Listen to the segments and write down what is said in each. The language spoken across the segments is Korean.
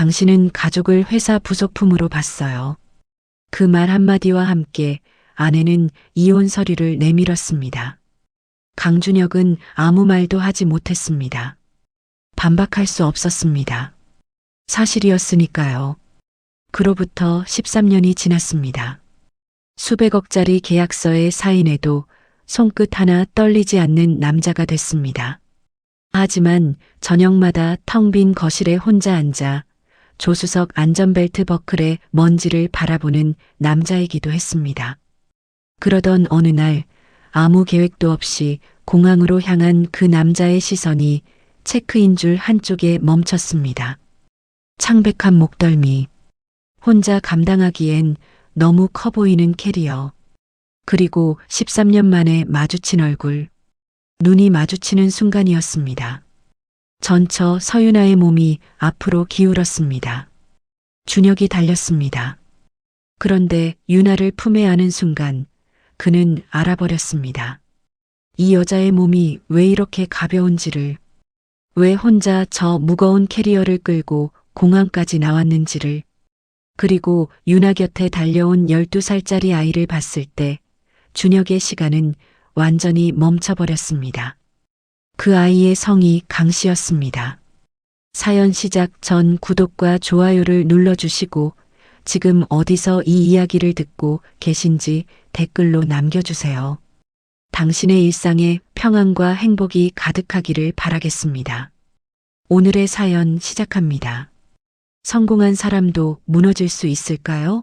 당신은 가족을 회사 부속품으로 봤어요. 그 말 한마디와 함께 아내는 이혼 서류를 내밀었습니다. 강준혁은 아무 말도 하지 못했습니다. 반박할 수 없었습니다. 사실이었으니까요. 그로부터 13년이 지났습니다. 수백억짜리 계약서에 사인해도 손끝 하나 떨리지 않는 남자가 됐습니다. 하지만 저녁마다 텅 빈 거실에 혼자 앉아 조수석 안전벨트 버클의 먼지를 바라보는 남자이기도 했습니다. 그러던 어느 날 아무 계획도 없이 공항으로 향한 그 남자의 시선이 체크인 줄 한쪽에 멈췄습니다. 창백한 목덜미, 혼자 감당하기엔 너무 커 보이는 캐리어, 그리고 13년 만에 마주친 얼굴, 눈이 마주치는 순간이었습니다. 전처 서윤아의 몸이 앞으로 기울었습니다. 준혁이 달렸습니다. 그런데 윤아를 품에 안은 순간 그는 알아버렸습니다. 이 여자의 몸이 왜 이렇게 가벼운지를, 왜 혼자 저 무거운 캐리어를 끌고 공항까지 나왔는지를, 그리고 윤아 곁에 달려온 12살짜리 아이를 봤을 때 준혁의 시간은 완전히 멈춰버렸습니다. 그 아이의 성이 강 씨였습니다. 사연 시작 전 구독과 좋아요를 눌러주시고 지금 어디서 이 이야기를 듣고 계신지 댓글로 남겨주세요. 당신의 일상에 평안과 행복이 가득하기를 바라겠습니다. 오늘의 사연 시작합니다. 성공한 사람도 무너질 수 있을까요?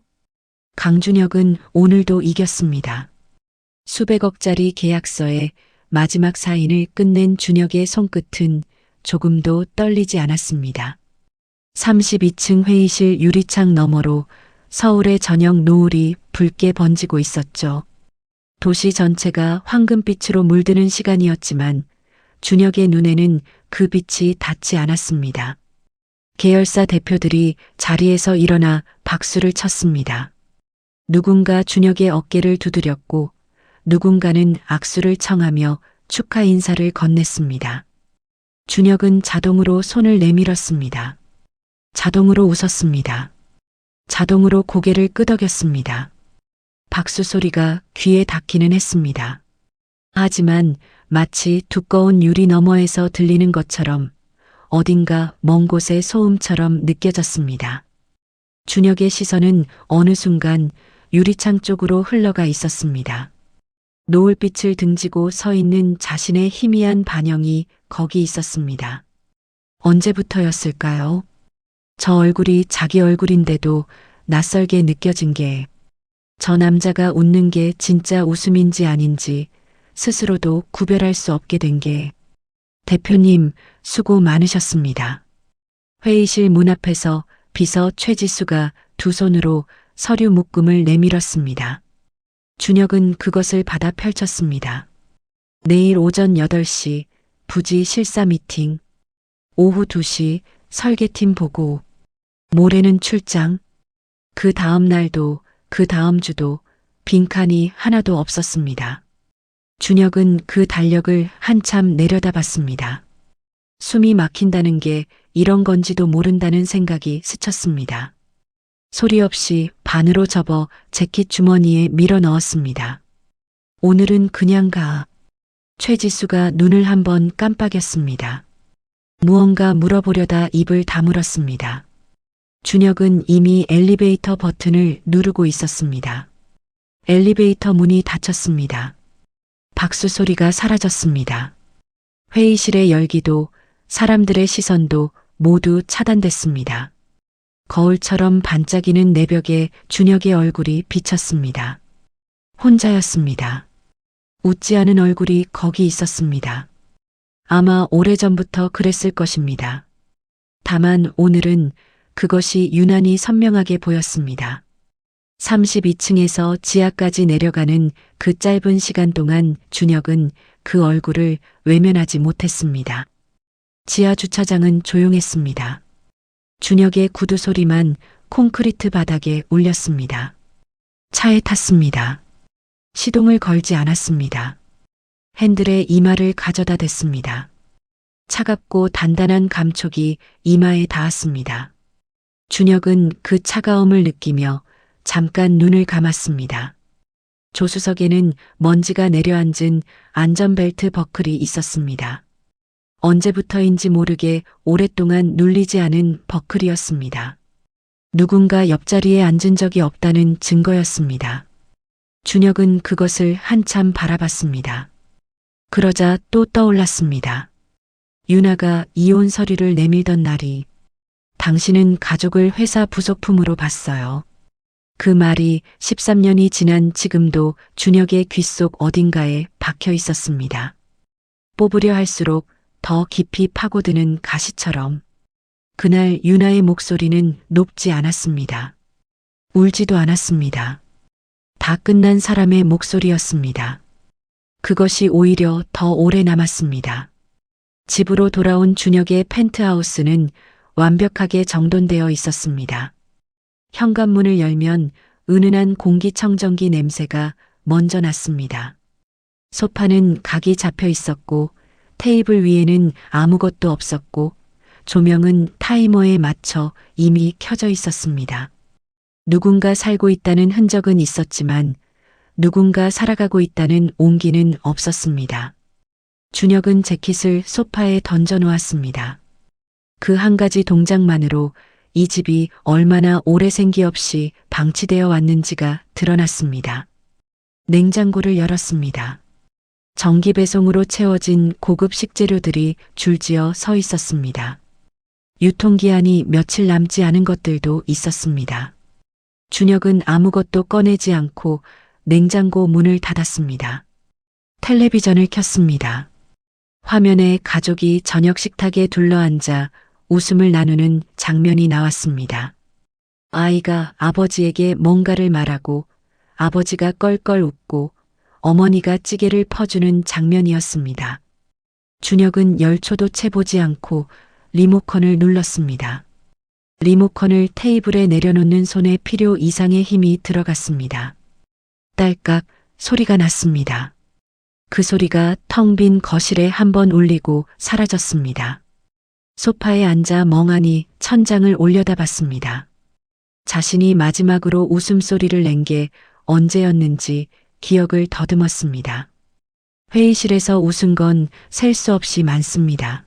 강준혁은 오늘도 이겼습니다. 수백억짜리 계약서에 마지막 사인을 끝낸 준혁의 손끝은 조금도 떨리지 않았습니다. 32층 회의실 유리창 너머로 서울의 저녁 노을이 붉게 번지고 있었죠. 도시 전체가 황금빛으로 물드는 시간이었지만 준혁의 눈에는 그 빛이 닿지 않았습니다. 계열사 대표들이 자리에서 일어나 박수를 쳤습니다. 누군가 준혁의 어깨를 두드렸고 누군가는 악수를 청하며 축하 인사를 건넸습니다. 준혁은 자동으로 손을 내밀었습니다. 자동으로 웃었습니다. 자동으로 고개를 끄덕였습니다. 박수 소리가 귀에 닿기는 했습니다. 하지만 마치 두꺼운 유리 너머에서 들리는 것처럼 어딘가 먼 곳의 소음처럼 느껴졌습니다. 준혁의 시선은 어느 순간 유리창 쪽으로 흘러가 있었습니다. 노을빛을 등지고 서 있는 자신의 희미한 반영이 거기 있었습니다. 언제부터였을까요? 저 얼굴이 자기 얼굴인데도 낯설게 느껴진 게, 저 남자가 웃는 게 진짜 웃음인지 아닌지 스스로도 구별할 수 없게 된 게. 대표님, 수고 많으셨습니다. 회의실 문 앞에서 비서 최지수가 두 손으로 서류 묶음을 내밀었습니다. 준혁은 그것을 받아 펼쳤습니다. 내일 오전 8시 부지 실사 미팅, 오후 2시 설계팀 보고, 모레는 출장. 그 다음 날도 그 다음 주도 빈칸이 하나도 없었습니다. 준혁은 그 달력을 한참 내려다봤습니다. 숨이 막힌다는 게 이런 건지도 모른다는 생각이 스쳤습니다. 소리 없이 반으로 접어 재킷 주머니에 밀어 넣었습니다. 오늘은 그냥 가. 최지수가 눈을 한번 깜빡였습니다. 무언가 물어보려다 입을 다물었습니다. 준혁은 이미 엘리베이터 버튼을 누르고 있었습니다. 엘리베이터 문이 닫혔습니다. 박수 소리가 사라졌습니다. 회의실의 열기도 사람들의 시선도 모두 차단됐습니다. 거울처럼 반짝이는 내벽에 준혁의 얼굴이 비쳤습니다. 혼자였습니다. 웃지 않은 얼굴이 거기 있었습니다. 아마 오래전부터 그랬을 것입니다. 다만 오늘은 그것이 유난히 선명하게 보였습니다. 32층에서 지하까지 내려가는 그 짧은 시간 동안 준혁은 그 얼굴을 외면하지 못했습니다. 지하 주차장은 조용했습니다. 준혁의 구두 소리만 콘크리트 바닥에 울렸습니다. 차에 탔습니다. 시동을 걸지 않았습니다. 핸들에 이마를 가져다 댔습니다. 차갑고 단단한 감촉이 이마에 닿았습니다. 준혁은 그 차가움을 느끼며 잠깐 눈을 감았습니다. 조수석에는 먼지가 내려앉은 안전벨트 버클이 있었습니다. 언제부터인지 모르게 오랫동안 눌리지 않은 버클이었습니다. 누군가 옆자리에 앉은 적이 없다는 증거였습니다. 준혁은 그것을 한참 바라봤습니다. 그러자 또 떠올랐습니다. 유나가 이혼 서류를 내밀던 날이 당신은 가족을 회사 부속품으로 봤어요. 그 말이 13년이 지난 지금도 준혁의 귓속 어딘가에 박혀 있었습니다. 뽑으려 할수록 더 깊이 파고드는 가시처럼. 그날 유나의 목소리는 높지 않았습니다. 울지도 않았습니다. 다 끝난 사람의 목소리였습니다. 그것이 오히려 더 오래 남았습니다. 집으로 돌아온 준혁의 펜트하우스는 완벽하게 정돈되어 있었습니다. 현관문을 열면 은은한 공기청정기 냄새가 먼저 났습니다. 소파는 각이 잡혀 있었고 테이블 위에는 아무것도 없었고 조명은 타이머에 맞춰 이미 켜져 있었습니다. 누군가 살고 있다는 흔적은 있었지만 누군가 살아가고 있다는 온기는 없었습니다. 준혁은 재킷을 소파에 던져 놓았습니다. 그 한 가지 동작만으로 이 집이 얼마나 오래 생기 없이 방치되어 왔는지가 드러났습니다. 냉장고를 열었습니다. 정기 배송으로 채워진 고급 식재료들이 줄지어 서 있었습니다. 유통기한이 며칠 남지 않은 것들도 있었습니다. 준혁은 아무것도 꺼내지 않고 냉장고 문을 닫았습니다. 텔레비전을 켰습니다. 화면에 가족이 저녁 식탁에 둘러앉아 웃음을 나누는 장면이 나왔습니다. 아이가 아버지에게 뭔가를 말하고 아버지가 껄껄 웃고 어머니가 찌개를 퍼주는 장면이었습니다. 준혁은 열초도 채 보지 않고 리모컨을 눌렀습니다. 리모컨을 테이블에 내려놓는 손에 필요 이상의 힘이 들어갔습니다. 딸깍 소리가 났습니다. 그 소리가 텅 빈 거실에 한번 울리고 사라졌습니다. 소파에 앉아 멍하니 천장을 올려다봤습니다. 자신이 마지막으로 웃음소리를 낸 게 언제였는지 기억을 더듬었습니다. 회의실에서 웃은 건 셀 수 없이 많습니다.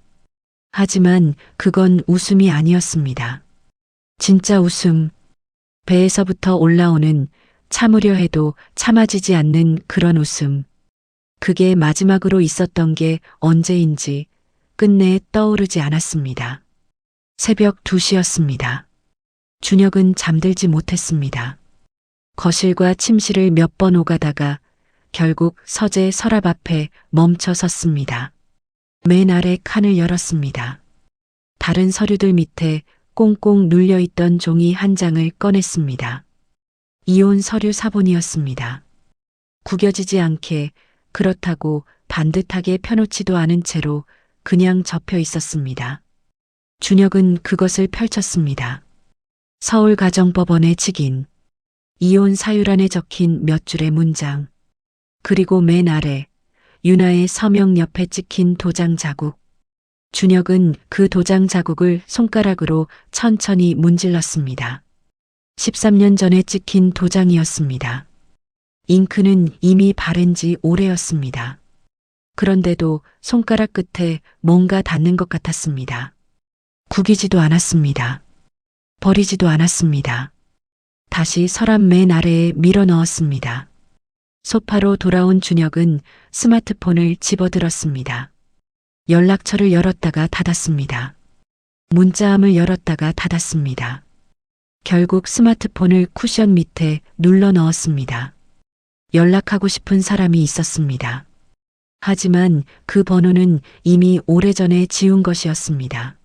하지만 그건 웃음이 아니었습니다. 진짜 웃음, 배에서부터 올라오는 참으려 해도 참아지지 않는 그런 웃음. 그게 마지막으로 있었던 게 언제인지 끝내 떠오르지 않았습니다. 새벽 2시였습니다. 준혁은 잠들지 못했습니다. 거실과 침실을 몇 번 오가다가 결국 서재 서랍 앞에 멈춰 섰습니다. 맨 아래 칸을 열었습니다. 다른 서류들 밑에 꽁꽁 눌려있던 종이 한 장을 꺼냈습니다. 이혼 서류 사본이었습니다. 구겨지지 않게 그렇다고 반듯하게 펴놓지도 않은 채로 그냥 접혀 있었습니다. 준혁은 그것을 펼쳤습니다. 서울가정법원의 직인, 이혼 사유란에 적힌 몇 줄의 문장, 그리고 맨 아래 유나의 서명 옆에 찍힌 도장 자국. 준혁은 그 도장 자국을 손가락으로 천천히 문질렀습니다. 13년 전에 찍힌 도장이었습니다. 잉크는 이미 바른 지 오래였습니다. 그런데도 손가락 끝에 뭔가 닿는 것 같았습니다. 구기지도 않았습니다. 버리지도 않았습니다. 다시 서랍 맨 아래에 밀어 넣었습니다. 소파로 돌아온 준혁은 스마트폰을 집어들었습니다. 연락처를 열었다가 닫았습니다. 문자함을 열었다가 닫았습니다. 결국 스마트폰을 쿠션 밑에 눌러 넣었습니다. 연락하고 싶은 사람이 있었습니다. 하지만 그 번호는 이미 오래전에 지운 것이었습니다.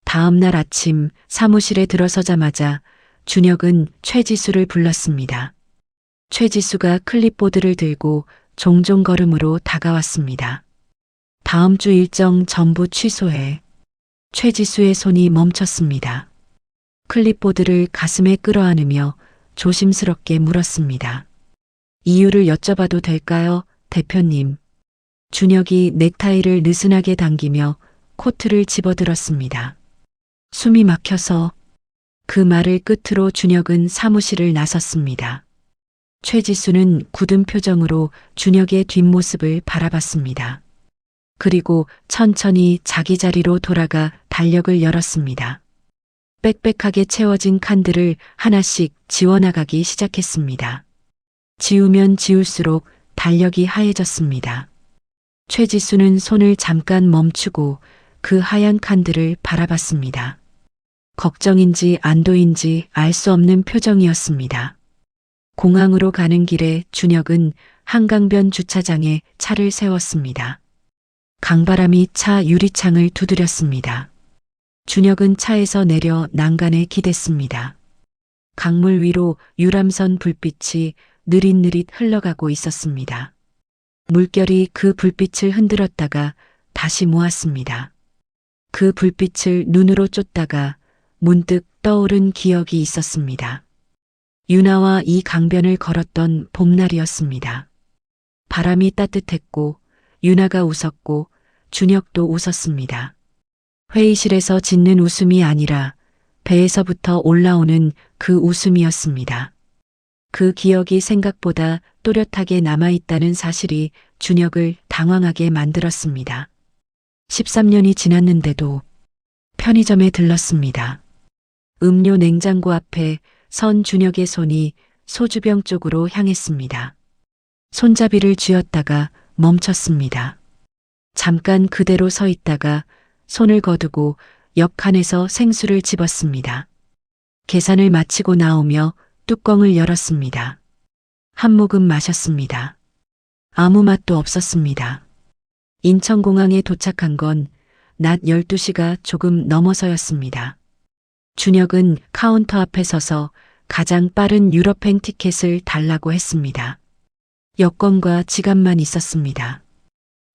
다음 날 아침 사무실에 들어서자마자 준혁은 최지수를 불렀습니다. 최지수가 클립보드를 들고 종종 걸음으로 다가왔습니다. 다음 주 일정 전부 취소해. 최지수의 손이 멈췄습니다. 클립보드를 가슴에 끌어안으며 조심스럽게 물었습니다. 이유를 여쭤봐도 될까요, 대표님? 준혁이 넥타이를 느슨하게 당기며 코트를 집어들었습니다. 숨이 막혀서. 그 말을 끝으로 준혁은 사무실을 나섰습니다. 최지수는 굳은 표정으로 준혁의 뒷모습을 바라봤습니다. 그리고 천천히 자기 자리로 돌아가 달력을 열었습니다. 빽빽하게 채워진 칸들을 하나씩 지워나가기 시작했습니다. 지우면 지울수록 달력이 하얘졌습니다. 최지수는 손을 잠깐 멈추고 그 하얀 칸들을 바라봤습니다. 걱정인지 안도인지 알 수 없는 표정이었습니다. 공항으로 가는 길에 준혁은 한강변 주차장에 차를 세웠습니다. 강바람이 차 유리창을 두드렸습니다. 준혁은 차에서 내려 난간에 기댔습니다. 강물 위로 유람선 불빛이 느릿느릿 흘러가고 있었습니다. 물결이 그 불빛을 흔들었다가 다시 모았습니다. 그 불빛을 눈으로 쫓다가 문득 떠오른 기억이 있었습니다. 유나와 이 강변을 걸었던 봄날이었습니다. 바람이 따뜻했고 유나가 웃었고 준혁도 웃었습니다. 회의실에서 짓는 웃음이 아니라 배에서부터 올라오는 그 웃음이었습니다. 그 기억이 생각보다 또렷하게 남아있다는 사실이 준혁을 당황하게 만들었습니다. 13년이 지났는데도 편의점에 들렀습니다. 음료 냉장고 앞에 선 준혁의 손이 소주병 쪽으로 향했습니다. 손잡이를 쥐었다가 멈췄습니다. 잠깐 그대로 서 있다가 손을 거두고 옆칸에서 생수를 집었습니다. 계산을 마치고 나오며 뚜껑을 열었습니다. 한 모금 마셨습니다. 아무 맛도 없었습니다. 인천공항에 도착한 건 낮 12시가 조금 넘어서였습니다. 준혁은 카운터 앞에 서서 가장 빠른 유럽행 티켓을 달라고 했습니다. 여권과 지갑만 있었습니다.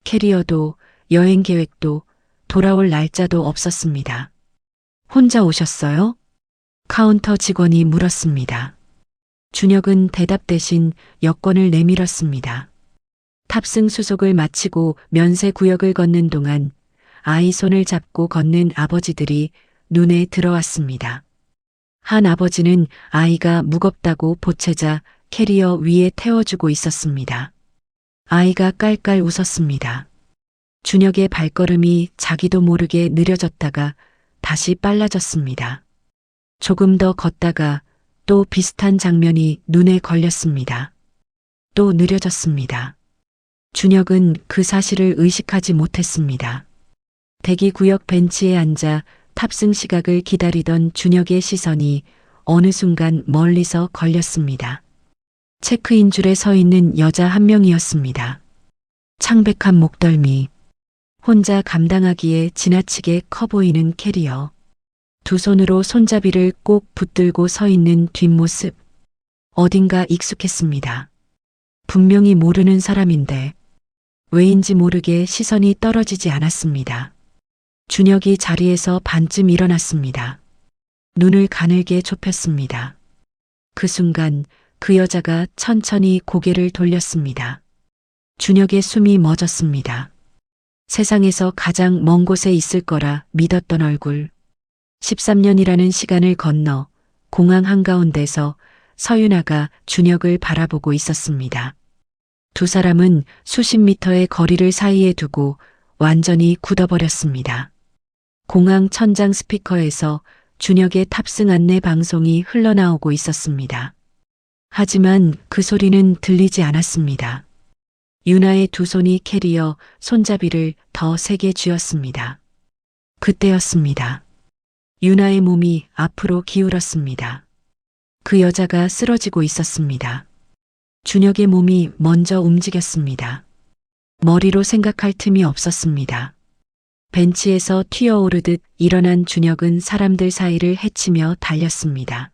캐리어도 여행 계획도 돌아올 날짜도 없었습니다. 혼자 오셨어요? 카운터 직원이 물었습니다. 준혁은 대답 대신 여권을 내밀었습니다. 탑승 수속을 마치고 면세 구역을 걷는 동안 아이 손을 잡고 걷는 아버지들이 눈에 들어왔습니다. 한 아버지는 아이가 무겁다고 보채자 캐리어 위에 태워주고 있었습니다. 아이가 깔깔 웃었습니다. 준혁의 발걸음이 자기도 모르게 느려졌다가 다시 빨라졌습니다. 조금 더 걷다가 또 비슷한 장면이 눈에 걸렸습니다. 또 느려졌습니다. 준혁은 그 사실을 의식하지 못했습니다. 대기구역 벤치에 앉아 탑승 시각을 기다리던 준혁의 시선이 어느 순간 멀리서 걸렸습니다. 체크인 줄에 서 있는 여자 한 명이었습니다. 창백한 목덜미, 혼자 감당하기에 지나치게 커 보이는 캐리어, 두 손으로 손잡이를 꼭 붙들고 서 있는 뒷모습, 어딘가 익숙했습니다. 분명히 모르는 사람인데 왜인지 모르게 시선이 떨어지지 않았습니다. 준혁이 자리에서 반쯤 일어났습니다. 눈을 가늘게 좁혔습니다. 그 순간 그 여자가 천천히 고개를 돌렸습니다. 준혁의 숨이 멎었습니다. 세상에서 가장 먼 곳에 있을 거라 믿었던 얼굴. 13년이라는 시간을 건너 공항 한가운데서 서윤아가 준혁을 바라보고 있었습니다. 두 사람은 수십 미터의 거리를 사이에 두고 완전히 굳어버렸습니다. 공항 천장 스피커에서 준혁의 탑승 안내 방송이 흘러나오고 있었습니다. 하지만 그 소리는 들리지 않았습니다. 유나의 두 손이 캐리어 손잡이를 더 세게 쥐었습니다. 그때였습니다. 유나의 몸이 앞으로 기울었습니다. 그 여자가 쓰러지고 있었습니다. 준혁의 몸이 먼저 움직였습니다. 머리로 생각할 틈이 없었습니다. 벤치에서 튀어오르듯 일어난 준혁은 사람들 사이를 헤치며 달렸습니다.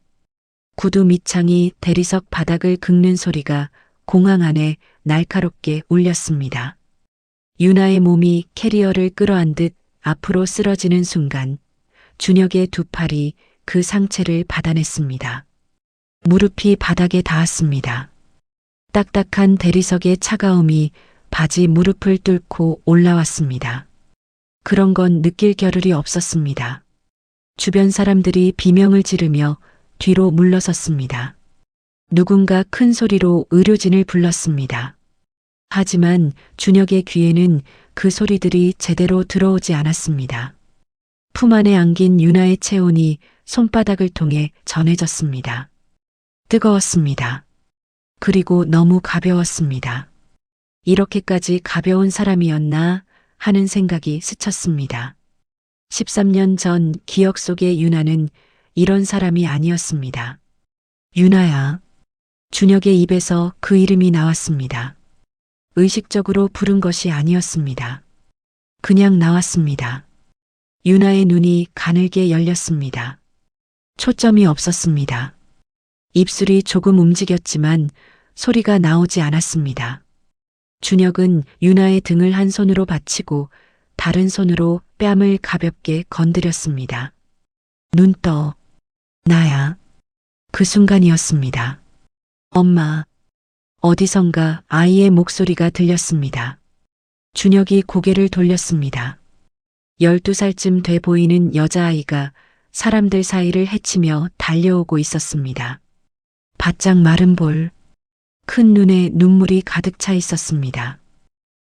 구두 밑창이 대리석 바닥을 긁는 소리가 공항 안에 날카롭게 울렸습니다. 유나의 몸이 캐리어를 끌어안듯 앞으로 쓰러지는 순간 준혁의 두 팔이 그 상체를 받아냈습니다. 무릎이 바닥에 닿았습니다. 딱딱한 대리석의 차가움이 바지 무릎을 뚫고 올라왔습니다. 그런 건 느낄 겨를이 없었습니다. 주변 사람들이 비명을 지르며 뒤로 물러섰습니다. 누군가 큰 소리로 의료진을 불렀습니다. 하지만 준혁의 귀에는 그 소리들이 제대로 들어오지 않았습니다. 품 안에 안긴 유나의 체온이 손바닥을 통해 전해졌습니다. 뜨거웠습니다. 그리고 너무 가벼웠습니다. 이렇게까지 가벼운 사람이었나 하는 생각이 스쳤습니다. 13년 전 기억 속의 유나는 이런 사람이 아니었습니다. 유나야. 준혁의 입에서 그 이름이 나왔습니다. 의식적으로 부른 것이 아니었습니다. 그냥 나왔습니다. 유나의 눈이 가늘게 열렸습니다. 초점이 없었습니다. 입술이 조금 움직였지만 소리가 나오지 않았습니다. 준혁은 유나의 등을 한 손으로 받치고 다른 손으로 뺨을 가볍게 건드렸습니다. 눈 떠. 나야. 그 순간이었습니다. 엄마. 어디선가 아이의 목소리가 들렸습니다. 준혁이 고개를 돌렸습니다. 12살쯤 돼 보이는 여자아이가 사람들 사이를 헤치며 달려오고 있었습니다. 바짝 마른 볼, 큰 눈에 눈물이 가득 차 있었습니다.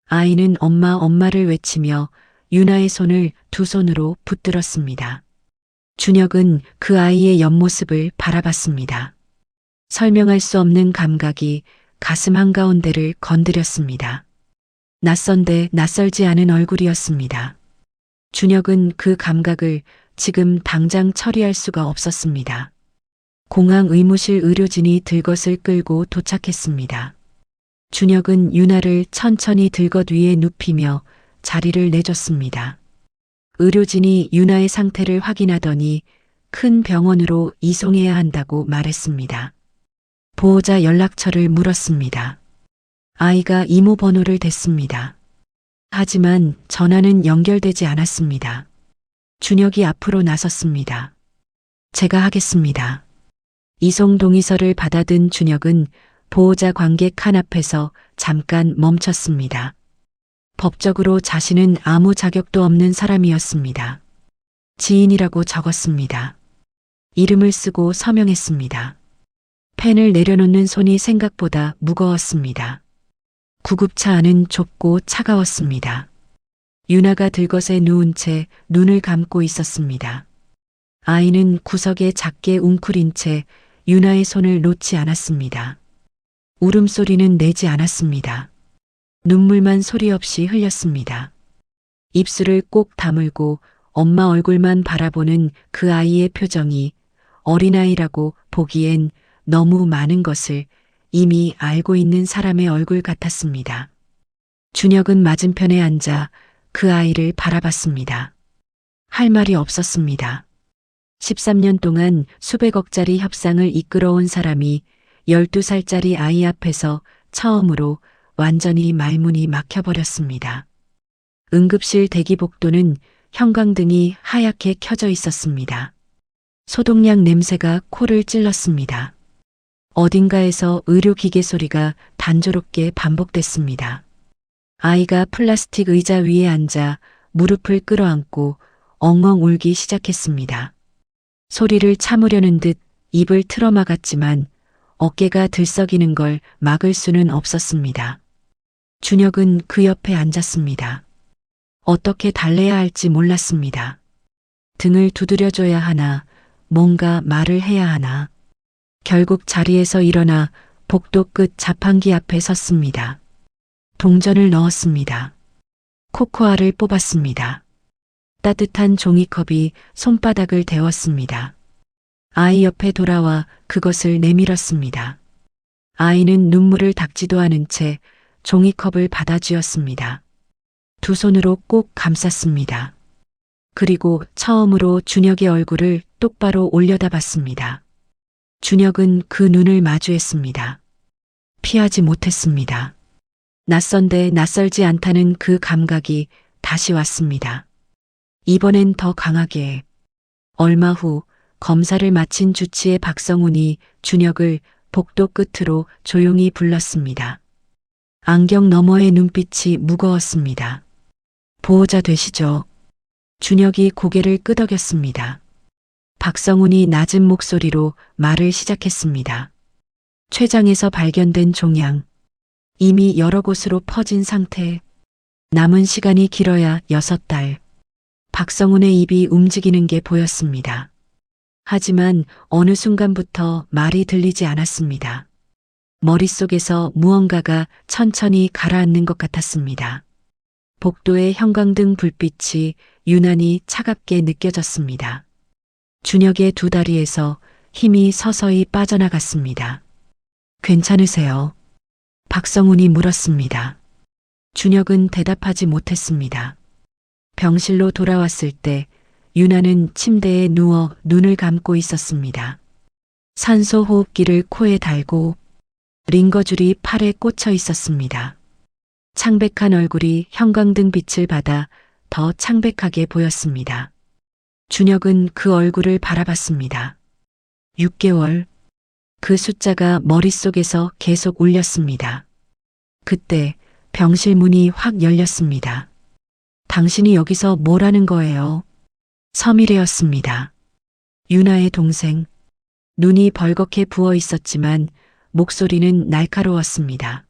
아이는 엄마를 외치며 유나의 손을 두 손으로 붙들었습니다. 준혁은 그 아이의 옆모습을 바라봤습니다. 설명할 수 없는 감각이 가슴 한가운데를 건드렸습니다. 낯선데 낯설지 않은 얼굴이었습니다. 준혁은 그 감각을 지금 당장 처리할 수가 없었습니다. 공항 의무실 의료진이 들것을 끌고 도착했습니다. 준혁은 유나를 천천히 들것 위에 눕히며 자리를 내줬습니다. 의료진이 유나의 상태를 확인하더니 큰 병원으로 이송해야 한다고 말했습니다. 보호자 연락처를 물었습니다. 아이가 이모 번호를 댔습니다. 하지만 전화는 연결되지 않았습니다. 준혁이 앞으로 나섰습니다. 제가 하겠습니다. 이송 동의서를 받아든 준혁은 보호자 관객 칸 앞에서 잠깐 멈췄습니다. 법적으로 자신은 아무 자격도 없는 사람이었습니다. 지인이라고 적었습니다. 이름을 쓰고 서명했습니다. 펜을 내려놓는 손이 생각보다 무거웠습니다. 구급차 안은 좁고 차가웠습니다. 유나가 들것에 누운 채 눈을 감고 있었습니다. 아이는 구석에 작게 웅크린 채 유나의 손을 놓지 않았습니다. 울음소리는 내지 않았습니다. 눈물만 소리 없이 흘렸습니다. 입술을 꼭 다물고 엄마 얼굴만 바라보는 그 아이의 표정이 어린아이라고 보기엔 너무 많은 것을 이미 알고 있는 사람의 얼굴 같았습니다. 준혁은 맞은편에 앉아 그 아이를 바라봤습니다. 할 말이 없었습니다. 13년 동안 수백억짜리 협상을 이끌어온 사람이 12살짜리 아이 앞에서 처음으로 완전히 말문이 막혀버렸습니다. 응급실 대기복도는 형광등이 하얗게 켜져 있었습니다. 소독약 냄새가 코를 찔렀습니다. 어딘가에서 의료기계 소리가 단조롭게 반복됐습니다. 아이가 플라스틱 의자 위에 앉아 무릎을 끌어안고 엉엉 울기 시작했습니다. 소리를 참으려는 듯 입을 틀어막았지만 어깨가 들썩이는 걸 막을 수는 없었습니다. 준혁은 그 옆에 앉았습니다. 어떻게 달래야 할지 몰랐습니다. 등을 두드려줘야 하나, 뭔가 말을 해야 하나. 결국 자리에서 일어나 복도 끝 자판기 앞에 섰습니다. 동전을 넣었습니다. 코코아를 뽑았습니다. 따뜻한 종이컵이 손바닥을 데웠습니다. 아이 옆에 돌아와 그것을 내밀었습니다. 아이는 눈물을 닦지도 않은 채 종이컵을 받아쥐었습니다. 두 손으로 꼭 감쌌습니다. 그리고 처음으로 준혁의 얼굴을 똑바로 올려다봤습니다. 준혁은 그 눈을 마주했습니다. 피하지 못했습니다. 낯선데 낯설지 않다는 그 감각이 다시 왔습니다. 이번엔 더 강하게. 얼마 후 검사를 마친 주치의 박성훈이 준혁을 복도 끝으로 조용히 불렀습니다. 안경 너머의 눈빛이 무거웠습니다. 보호자 되시죠? 준혁이 고개를 끄덕였습니다. 박성훈이 낮은 목소리로 말을 시작했습니다. 췌장에서 발견된 종양. 이미 여러 곳으로 퍼진 상태. 남은 시간이 길어야 6달. 박성훈의 입이 움직이는 게 보였습니다. 하지만 어느 순간부터 말이 들리지 않았습니다. 머릿속에서 무언가가 천천히 가라앉는 것 같았습니다. 복도의 형광등 불빛이 유난히 차갑게 느껴졌습니다. 준혁의 두 다리에서 힘이 서서히 빠져나갔습니다. 괜찮으세요? 박성훈이 물었습니다. 준혁은 대답하지 못했습니다. 병실로 돌아왔을 때 유나는 침대에 누워 눈을 감고 있었습니다. 산소 호흡기를 코에 달고 링거줄이 팔에 꽂혀 있었습니다. 창백한 얼굴이 형광등 빛을 받아 더 창백하게 보였습니다. 준혁은 그 얼굴을 바라봤습니다. 6개월. 그 숫자가 머릿속에서 계속 울렸습니다. 그때 병실 문이 확 열렸습니다. 당신이 여기서 뭘 하는 거예요? 서미래였습니다. 유나의 동생. 눈이 벌겋게 부어 있었지만 목소리는 날카로웠습니다.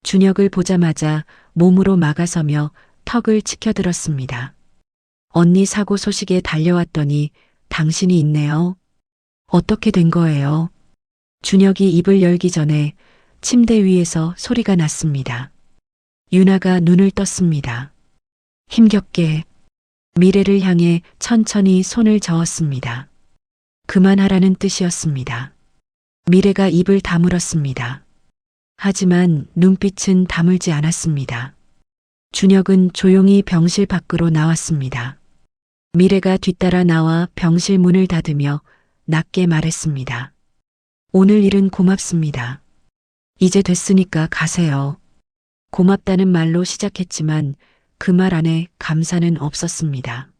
준혁을 보자마자 몸으로 막아서며 턱을 치켜들었습니다. 언니 사고 소식에 달려왔더니 당신이 있네요. 어떻게 된 거예요? 준혁이 입을 열기 전에 침대 위에서 소리가 났습니다. 유나가 눈을 떴습니다. 힘겹게 미래를 향해 천천히 손을 저었습니다. 그만하라는 뜻이었습니다. 미래가 입을 다물었습니다. 하지만 눈빛은 다물지 않았습니다. 준혁은 조용히 병실 밖으로 나왔습니다. 미래가 뒤따라 나와 병실 문을 닫으며 낮게 말했습니다. 오늘 일은 고맙습니다. 이제 됐으니까 가세요. 고맙다는 말로 시작했지만 그 말 안에 감사는 없었습니다.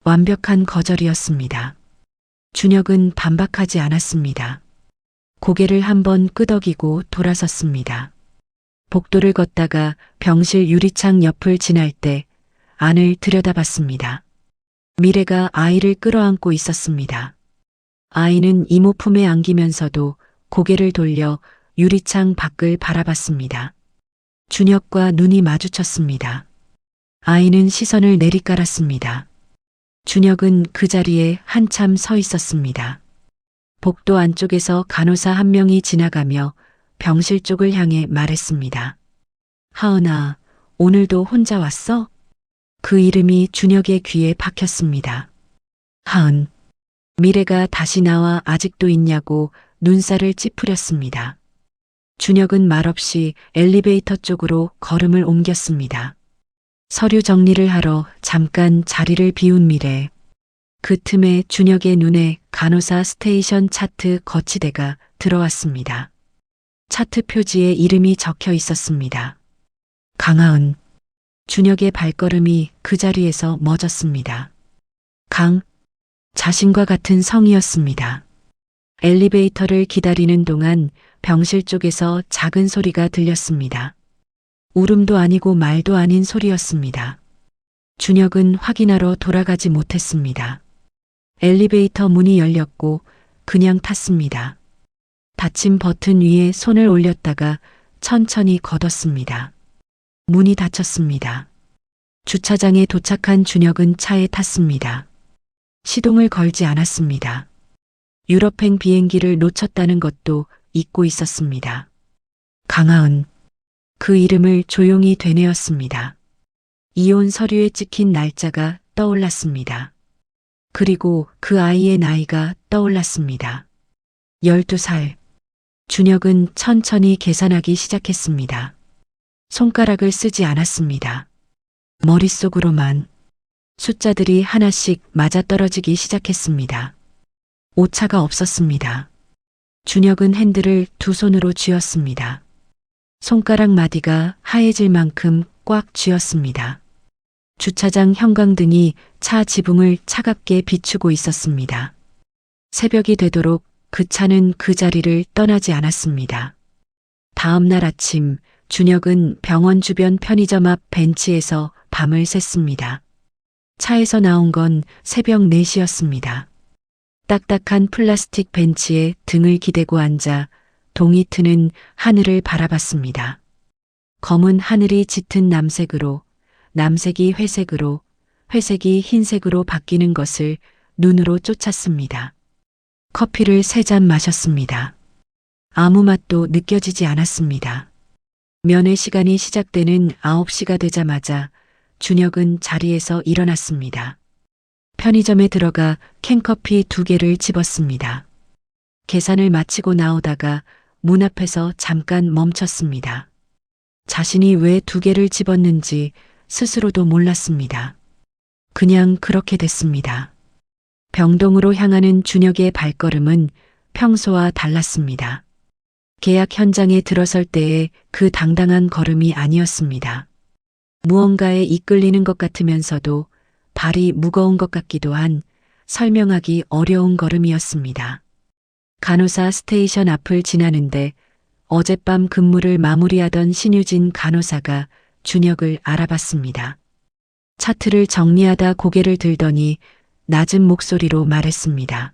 완벽한 거절이었습니다. 준혁은 반박하지 않았습니다. 고개를 한번 끄덕이고 돌아섰습니다. 복도를 걷다가 병실 유리창 옆을 지날 때 안을 들여다봤습니다. 미래가 아이를 끌어안고 있었습니다. 아이는 이모 품에 안기면서도 고개를 돌려 유리창 밖을 바라봤습니다. 준혁과 눈이 마주쳤습니다. 아이는 시선을 내리깔았습니다. 준혁은 그 자리에 한참 서 있었습니다. 복도 안쪽에서 간호사 한 명이 지나가며 병실 쪽을 향해 말했습니다. 하은아, 오늘도 혼자 왔어? 그 이름이 준혁의 귀에 박혔습니다. 하은. 미래가 다시 나와 아직도 있냐고 눈살을 찌푸렸습니다. 준혁은 말없이 엘리베이터 쪽으로 걸음을 옮겼습니다. 서류 정리를 하러 잠깐 자리를 비운 미래. 그 틈에 준혁의 눈에 간호사 스테이션 차트 거치대가 들어왔습니다. 차트 표지에 이름이 적혀 있었습니다. 강하은. 준혁의 발걸음이 그 자리에서 멎었습니다. 강. 자신과 같은 성이었습니다. 엘리베이터를 기다리는 동안 병실 쪽에서 작은 소리가 들렸습니다. 울음도 아니고 말도 아닌 소리였습니다. 준혁은 확인하러 돌아가지 못했습니다. 엘리베이터 문이 열렸고 그냥 탔습니다. 닫힌 버튼 위에 손을 올렸다가 천천히 걷었습니다. 문이 닫혔습니다. 주차장에 도착한 준혁은 차에 탔습니다. 시동을 걸지 않았습니다. 유럽행 비행기를 놓쳤다는 것도 잊고 있었습니다. 강하은. 그 이름을 조용히 되뇌었습니다. 이혼 서류에 찍힌 날짜가 떠올랐습니다. 그리고 그 아이의 나이가 떠올랐습니다. 12살. 준혁은 천천히 계산하기 시작했습니다. 손가락을 쓰지 않았습니다. 머릿속으로만 숫자들이 하나씩 맞아떨어지기 시작했습니다. 오차가 없었습니다. 준혁은 핸들을 두 손으로 쥐었습니다. 손가락 마디가 하얘질 만큼 꽉 쥐었습니다. 주차장 형광등이 차 지붕을 차갑게 비추고 있었습니다. 새벽이 되도록 그 차는 그 자리를 떠나지 않았습니다. 다음 날 아침 준혁은 병원 주변 편의점 앞 벤치에서 밤을 샜습니다. 차에서 나온 건 새벽 4시였습니다. 딱딱한 플라스틱 벤치에 등을 기대고 앉아 동이 트는 하늘을 바라봤습니다. 검은 하늘이 짙은 남색으로, 남색이 회색으로, 회색이 흰색으로 바뀌는 것을 눈으로 쫓았습니다. 커피를 3잔 마셨습니다. 아무 맛도 느껴지지 않았습니다. 면회 시간이 시작되는 9시가 되자마자 준혁은 자리에서 일어났습니다. 편의점에 들어가 캔커피 2개를 집었습니다. 계산을 마치고 나오다가 문 앞에서 잠깐 멈췄습니다. 자신이 왜 2개를 집었는지 스스로도 몰랐습니다. 그냥 그렇게 됐습니다. 병동으로 향하는 준혁의 발걸음은 평소와 달랐습니다. 계약 현장에 들어설 때의 그 당당한 걸음이 아니었습니다. 무언가에 이끌리는 것 같으면서도 발이 무거운 것 같기도 한 설명하기 어려운 걸음이었습니다. 간호사 스테이션 앞을 지나는데 어젯밤 근무를 마무리하던 신유진 간호사가 준혁을 알아봤습니다. 차트를 정리하다 고개를 들더니 낮은 목소리로 말했습니다.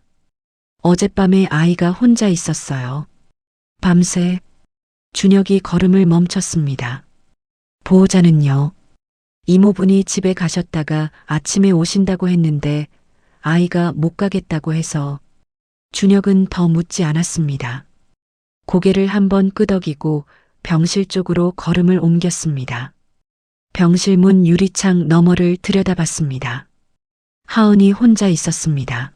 어젯밤에 아이가 혼자 있었어요. 밤새. 준혁이 걸음을 멈췄습니다. 보호자는요? 이모분이 집에 가셨다가 아침에 오신다고 했는데 아이가 못 가겠다고 해서. 준혁은 더 묻지 않았습니다. 고개를 한번 끄덕이고 병실 쪽으로 걸음을 옮겼습니다. 병실 문 유리창 너머를 들여다봤습니다. 하은이 혼자 있었습니다.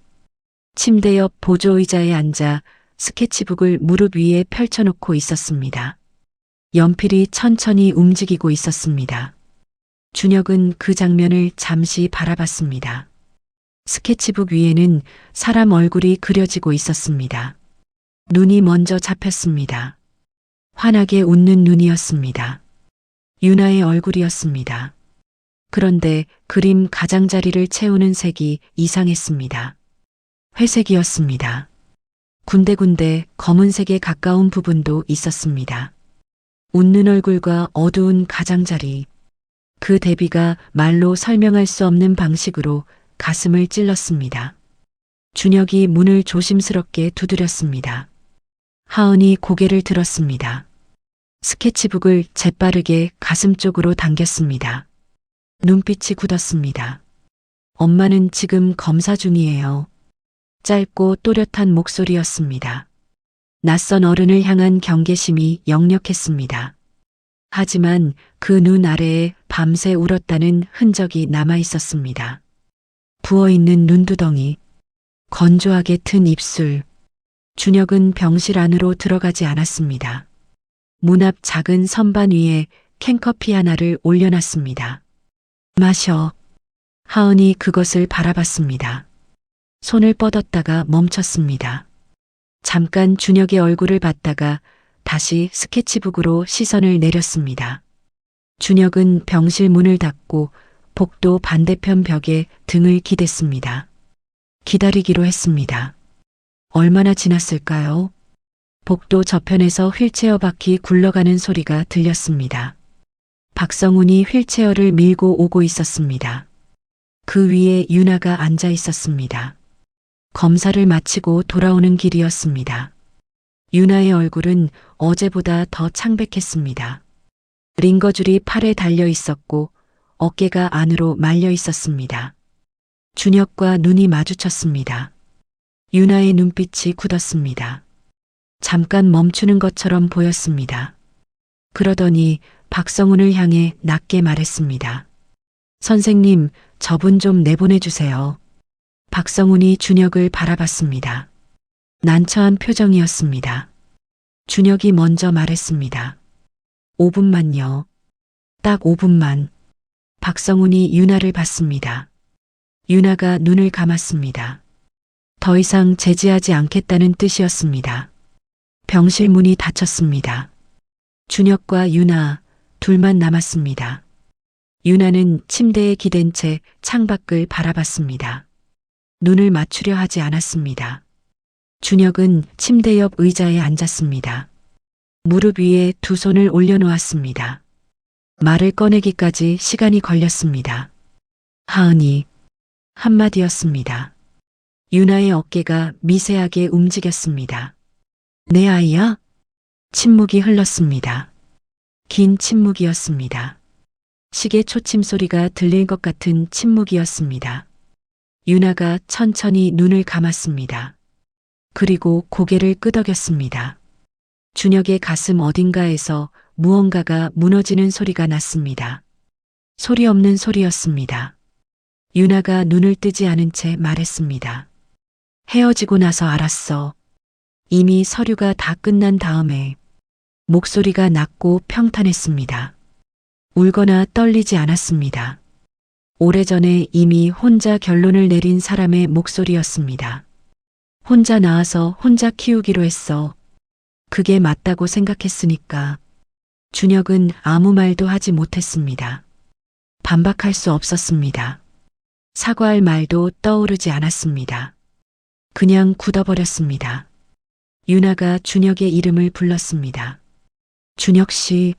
침대 옆 보조의자에 앉아 스케치북을 무릎 위에 펼쳐놓고 있었습니다. 연필이 천천히 움직이고 있었습니다. 준혁은 그 장면을 잠시 바라봤습니다. 스케치북 위에는 사람 얼굴이 그려지고 있었습니다. 눈이 먼저 잡혔습니다. 환하게 웃는 눈이었습니다. 유나의 얼굴이었습니다. 그런데 그림 가장자리를 채우는 색이 이상했습니다. 회색이었습니다. 군데군데 검은색에 가까운 부분도 있었습니다. 웃는 얼굴과 어두운 가장자리. 그 대비가 말로 설명할 수 없는 방식으로 가슴을 찔렀습니다. 준혁이 문을 조심스럽게 두드렸습니다. 하은이 고개를 들었습니다. 스케치북을 재빠르게 가슴 쪽으로 당겼습니다. 눈빛이 굳었습니다. 엄마는 지금 검사 중이에요. 짧고 또렷한 목소리였습니다. 낯선 어른을 향한 경계심이 역력했습니다. 하지만 그 눈 아래에 밤새 울었다는 흔적이 남아 있었습니다. 부어있는 눈두덩이, 건조하게 튼 입술. 준혁은 병실 안으로 들어가지 않았습니다. 문 앞 작은 선반 위에 캔커피 하나를 올려놨습니다. 마셔. 하은이 그것을 바라봤습니다. 손을 뻗었다가 멈췄습니다. 잠깐 준혁의 얼굴을 봤다가 다시 스케치북으로 시선을 내렸습니다. 준혁은 병실 문을 닫고 복도 반대편 벽에 등을 기댔습니다. 기다리기로 했습니다. 얼마나 지났을까요? 복도 저편에서 휠체어 바퀴 굴러가는 소리가 들렸습니다. 박성훈이 휠체어를 밀고 오고 있었습니다. 그 위에 유나가 앉아 있었습니다. 검사를 마치고 돌아오는 길이었습니다. 유나의 얼굴은 어제보다 더 창백했습니다. 링거줄이 팔에 달려 있었고 어깨가 안으로 말려 있었습니다. 준혁과 눈이 마주쳤습니다. 유나의 눈빛이 굳었습니다. 잠깐 멈추는 것처럼 보였습니다. 그러더니 박성훈을 향해 낮게 말했습니다. 선생님, 저분 좀 내보내주세요. 박성훈이 준혁을 바라봤습니다. 난처한 표정이었습니다. 준혁이 먼저 말했습니다. 5분만요. 딱 5분만. 박성훈이 유나를 봤습니다. 유나가 눈을 감았습니다. 더 이상 제지하지 않겠다는 뜻이었습니다. 병실 문이 닫혔습니다. 준혁과 유나 둘만 남았습니다. 유나는 침대에 기댄 채 창밖을 바라봤습니다. 눈을 맞추려 하지 않았습니다. 준혁은 침대 옆 의자에 앉았습니다. 무릎 위에 두 손을 올려놓았습니다. 말을 꺼내기까지 시간이 걸렸습니다. 하은이. 한마디였습니다. 유나의 어깨가 미세하게 움직였습니다. 내 아이야? 침묵이 흘렀습니다. 긴 침묵이었습니다. 시계 초침 소리가 들릴 것 같은 침묵이었습니다. 유나가 천천히 눈을 감았습니다. 그리고 고개를 끄덕였습니다. 준혁의 가슴 어딘가에서 무언가가 무너지는 소리가 났습니다. 소리 없는 소리였습니다. 유나가 눈을 뜨지 않은 채 말했습니다. 헤어지고 나서 알았어. 이미 서류가 다 끝난 다음에. 목소리가 낮고 평탄했습니다. 울거나 떨리지 않았습니다. 오래전에 이미 혼자 결론을 내린 사람의 목소리였습니다. 혼자 낳아서 혼자 키우기로 했어. 그게 맞다고 생각했으니까. 준혁은 아무 말도 하지 못했습니다. 반박할 수 없었습니다. 사과할 말도 떠오르지 않았습니다. 그냥 굳어버렸습니다. 유나가 준혁의 이름을 불렀습니다. 준혁 씨.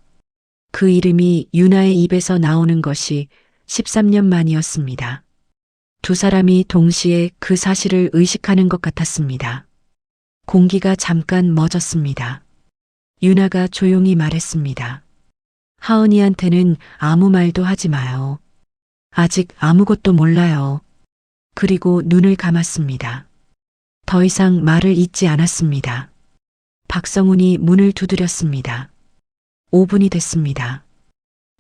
그 이름이 유나의 입에서 나오는 것이 13년 만이었습니다. 두 사람이 동시에 그 사실을 의식하는 것 같았습니다. 공기가 잠깐 멎었습니다. 유나가 조용히 말했습니다. 하은이한테는 아무 말도 하지 마요. 아직 아무것도 몰라요. 그리고 눈을 감았습니다. 더 이상 말을 잇지 않았습니다. 박성훈이 문을 두드렸습니다. 5분이 됐습니다.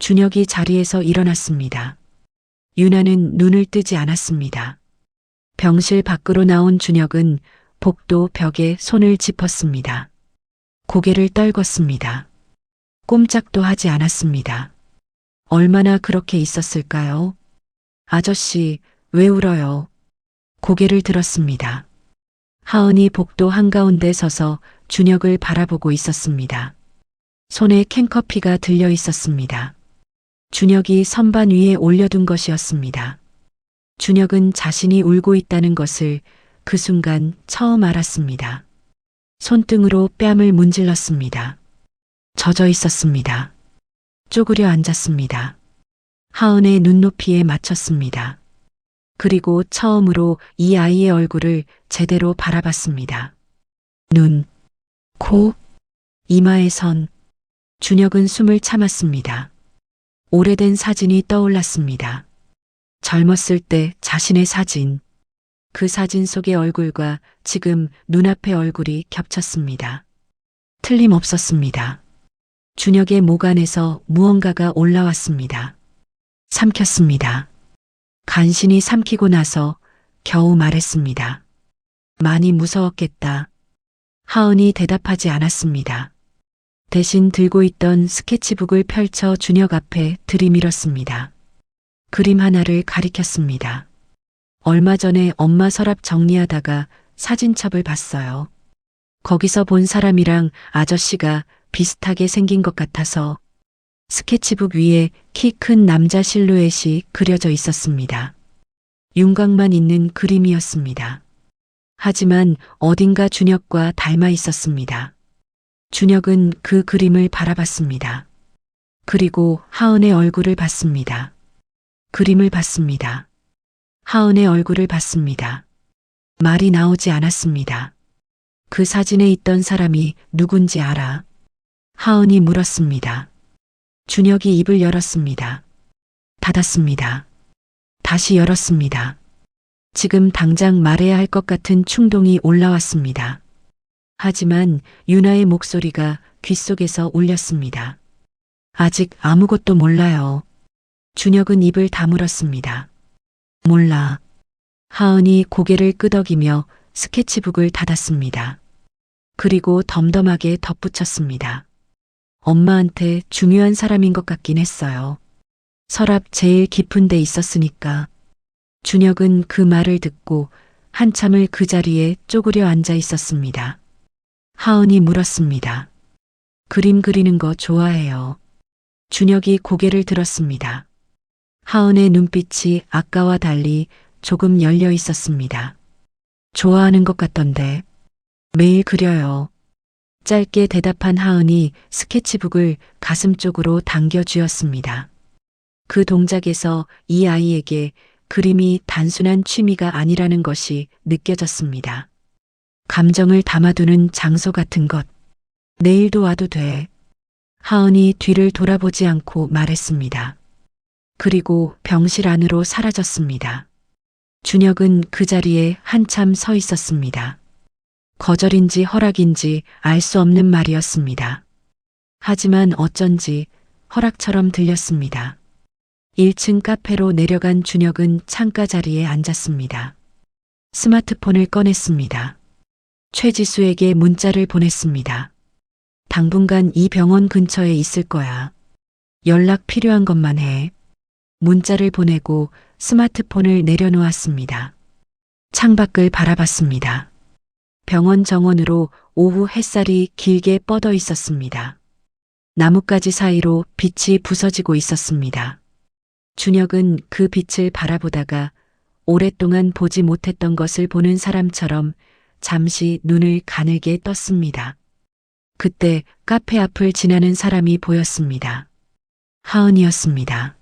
준혁이 자리에서 일어났습니다. 유나는 눈을 뜨지 않았습니다. 병실 밖으로 나온 준혁은 복도 벽에 손을 짚었습니다. 고개를 떨궜습니다. 꼼짝도 하지 않았습니다. 얼마나 그렇게 있었을까요? 아저씨, 왜 울어요? 고개를 들었습니다. 하은이 복도 한가운데 서서 준혁을 바라보고 있었습니다. 손에 캔커피가 들려 있었습니다. 준혁이 선반 위에 올려둔 것이었습니다. 준혁은 자신이 울고 있다는 것을 그 순간 처음 알았습니다. 손등으로 뺨을 문질렀습니다. 젖어 있었습니다. 쪼그려 앉았습니다. 하은의 눈높이에 맞췄습니다. 그리고 처음으로 이 아이의 얼굴을 제대로 바라봤습니다. 눈, 코, 이마에 선. 준혁은 숨을 참았습니다. 오래된 사진이 떠올랐습니다. 젊었을 때 자신의 사진. 그 사진 속의 얼굴과 지금 눈앞의 얼굴이 겹쳤습니다. 틀림없었습니다. 준혁의 목 안에서 무언가가 올라왔습니다. 삼켰습니다. 간신히 삼키고 나서 겨우 말했습니다. 많이 무서웠겠다. 하은이 대답하지 않았습니다. 대신 들고 있던 스케치북을 펼쳐 준혁 앞에 들이밀었습니다. 그림 하나를 가리켰습니다. 얼마 전에 엄마 서랍 정리하다가 사진첩을 봤어요. 거기서 본 사람이랑 아저씨가 비슷하게 생긴 것 같아서 스케치북 위에 키 큰 남자 실루엣이 그려져 있었습니다. 윤곽만 있는 그림이었습니다. 하지만 어딘가 준혁과 닮아 있었습니다. 준혁은 그 그림을 바라봤습니다. 그리고 하은의 얼굴을 봤습니다. 그림을 봤습니다. 하은의 얼굴을 봤습니다. 말이 나오지 않았습니다. 그 사진에 있던 사람이 누군지 알아? 하은이 물었습니다. 준혁이 입을 열었습니다. 닫았습니다. 다시 열었습니다. 지금 당장 말해야 할 것 같은 충동이 올라왔습니다. 하지만 유나의 목소리가 귓속에서 울렸습니다. 아직 아무것도 몰라요. 준혁은 입을 다물었습니다. 몰라. 하은이 고개를 끄덕이며 스케치북을 닫았습니다. 그리고 덤덤하게 덧붙였습니다. 엄마한테 중요한 사람인 것 같긴 했어요. 서랍 제일 깊은 데 있었으니까. 준혁은 그 말을 듣고 한참을 그 자리에 쪼그려 앉아 있었습니다. 하은이 물었습니다. 그림 그리는 거 좋아해요. 준혁이 고개를 들었습니다. 하은의 눈빛이 아까와 달리 조금 열려 있었습니다. 좋아하는 것 같던데. 매일 그려요. 짧게 대답한 하은이 스케치북을 가슴 쪽으로 당겨 쥐었습니다. 그 동작에서 이 아이에게 그림이 단순한 취미가 아니라는 것이 느껴졌습니다. 감정을 담아두는 장소 같은 것. 내일도 와도 돼. 하은이 뒤를 돌아보지 않고 말했습니다. 그리고 병실 안으로 사라졌습니다. 준혁은 그 자리에 한참 서 있었습니다. 거절인지 허락인지 알 수 없는 말이었습니다. 하지만 어쩐지 허락처럼 들렸습니다. 1층 카페로 내려간 준혁은 창가 자리에 앉았습니다. 스마트폰을 꺼냈습니다. 최지수에게 문자를 보냈습니다. 당분간 이 병원 근처에 있을 거야. 연락 필요한 것만 해. 문자를 보내고 스마트폰을 내려놓았습니다. 창밖을 바라봤습니다. 병원 정원으로 오후 햇살이 길게 뻗어 있었습니다. 나뭇가지 사이로 빛이 부서지고 있었습니다. 준혁은 그 빛을 바라보다가 오랫동안 보지 못했던 것을 보는 사람처럼 잠시 눈을 가늘게 떴습니다. 그때 카페 앞을 지나는 사람이 보였습니다. 하은이었습니다.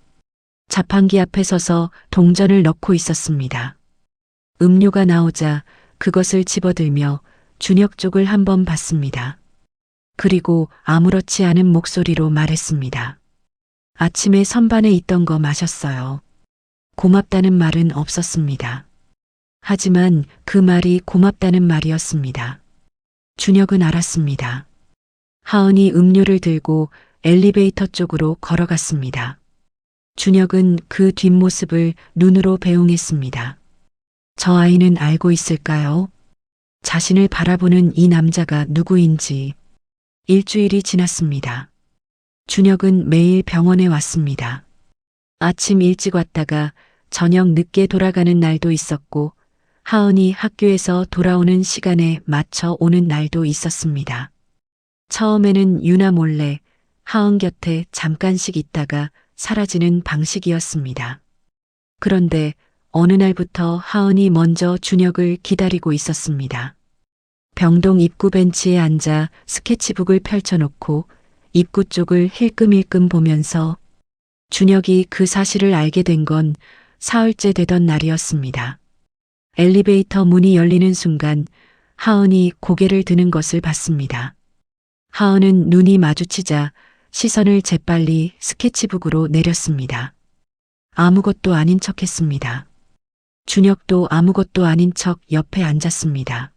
자판기 앞에 서서 동전을 넣고 있었습니다. 음료가 나오자 그것을 집어들며 준혁 쪽을 한번 봤습니다. 그리고 아무렇지 않은 목소리로 말했습니다. 아침에 선반에 있던 거 마셨어요. 고맙다는 말은 없었습니다. 하지만 그 말이 고맙다는 말이었습니다. 준혁은 알았습니다. 하은이 음료를 들고 엘리베이터 쪽으로 걸어갔습니다. 준혁은 그 뒷모습을 눈으로 배웅했습니다. 저 아이는 알고 있을까요? 자신을 바라보는 이 남자가 누구인지. 일주일이 지났습니다. 준혁은 매일 병원에 왔습니다. 아침 일찍 왔다가 저녁 늦게 돌아가는 날도 있었고 하은이 학교에서 돌아오는 시간에 맞춰 오는 날도 있었습니다. 처음에는 유나 몰래 하은 곁에 잠깐씩 있다가 사라지는 방식이었습니다. 그런데 어느 날부터 하은이 먼저 준혁을 기다리고 있었습니다. 병동 입구 벤치에 앉아 스케치북을 펼쳐놓고 입구 쪽을 힐끔힐끔 보면서 준혁이 그 사실을 알게 된 건 사흘째 되던 날이었습니다. 엘리베이터 문이 열리는 순간 하은이 고개를 드는 것을 봤습니다. 하은은 눈이 마주치자 시선을 재빨리 스케치북으로 내렸습니다. 아무것도 아닌 척 했습니다. 준혁도 아무것도 아닌 척 옆에 앉았습니다.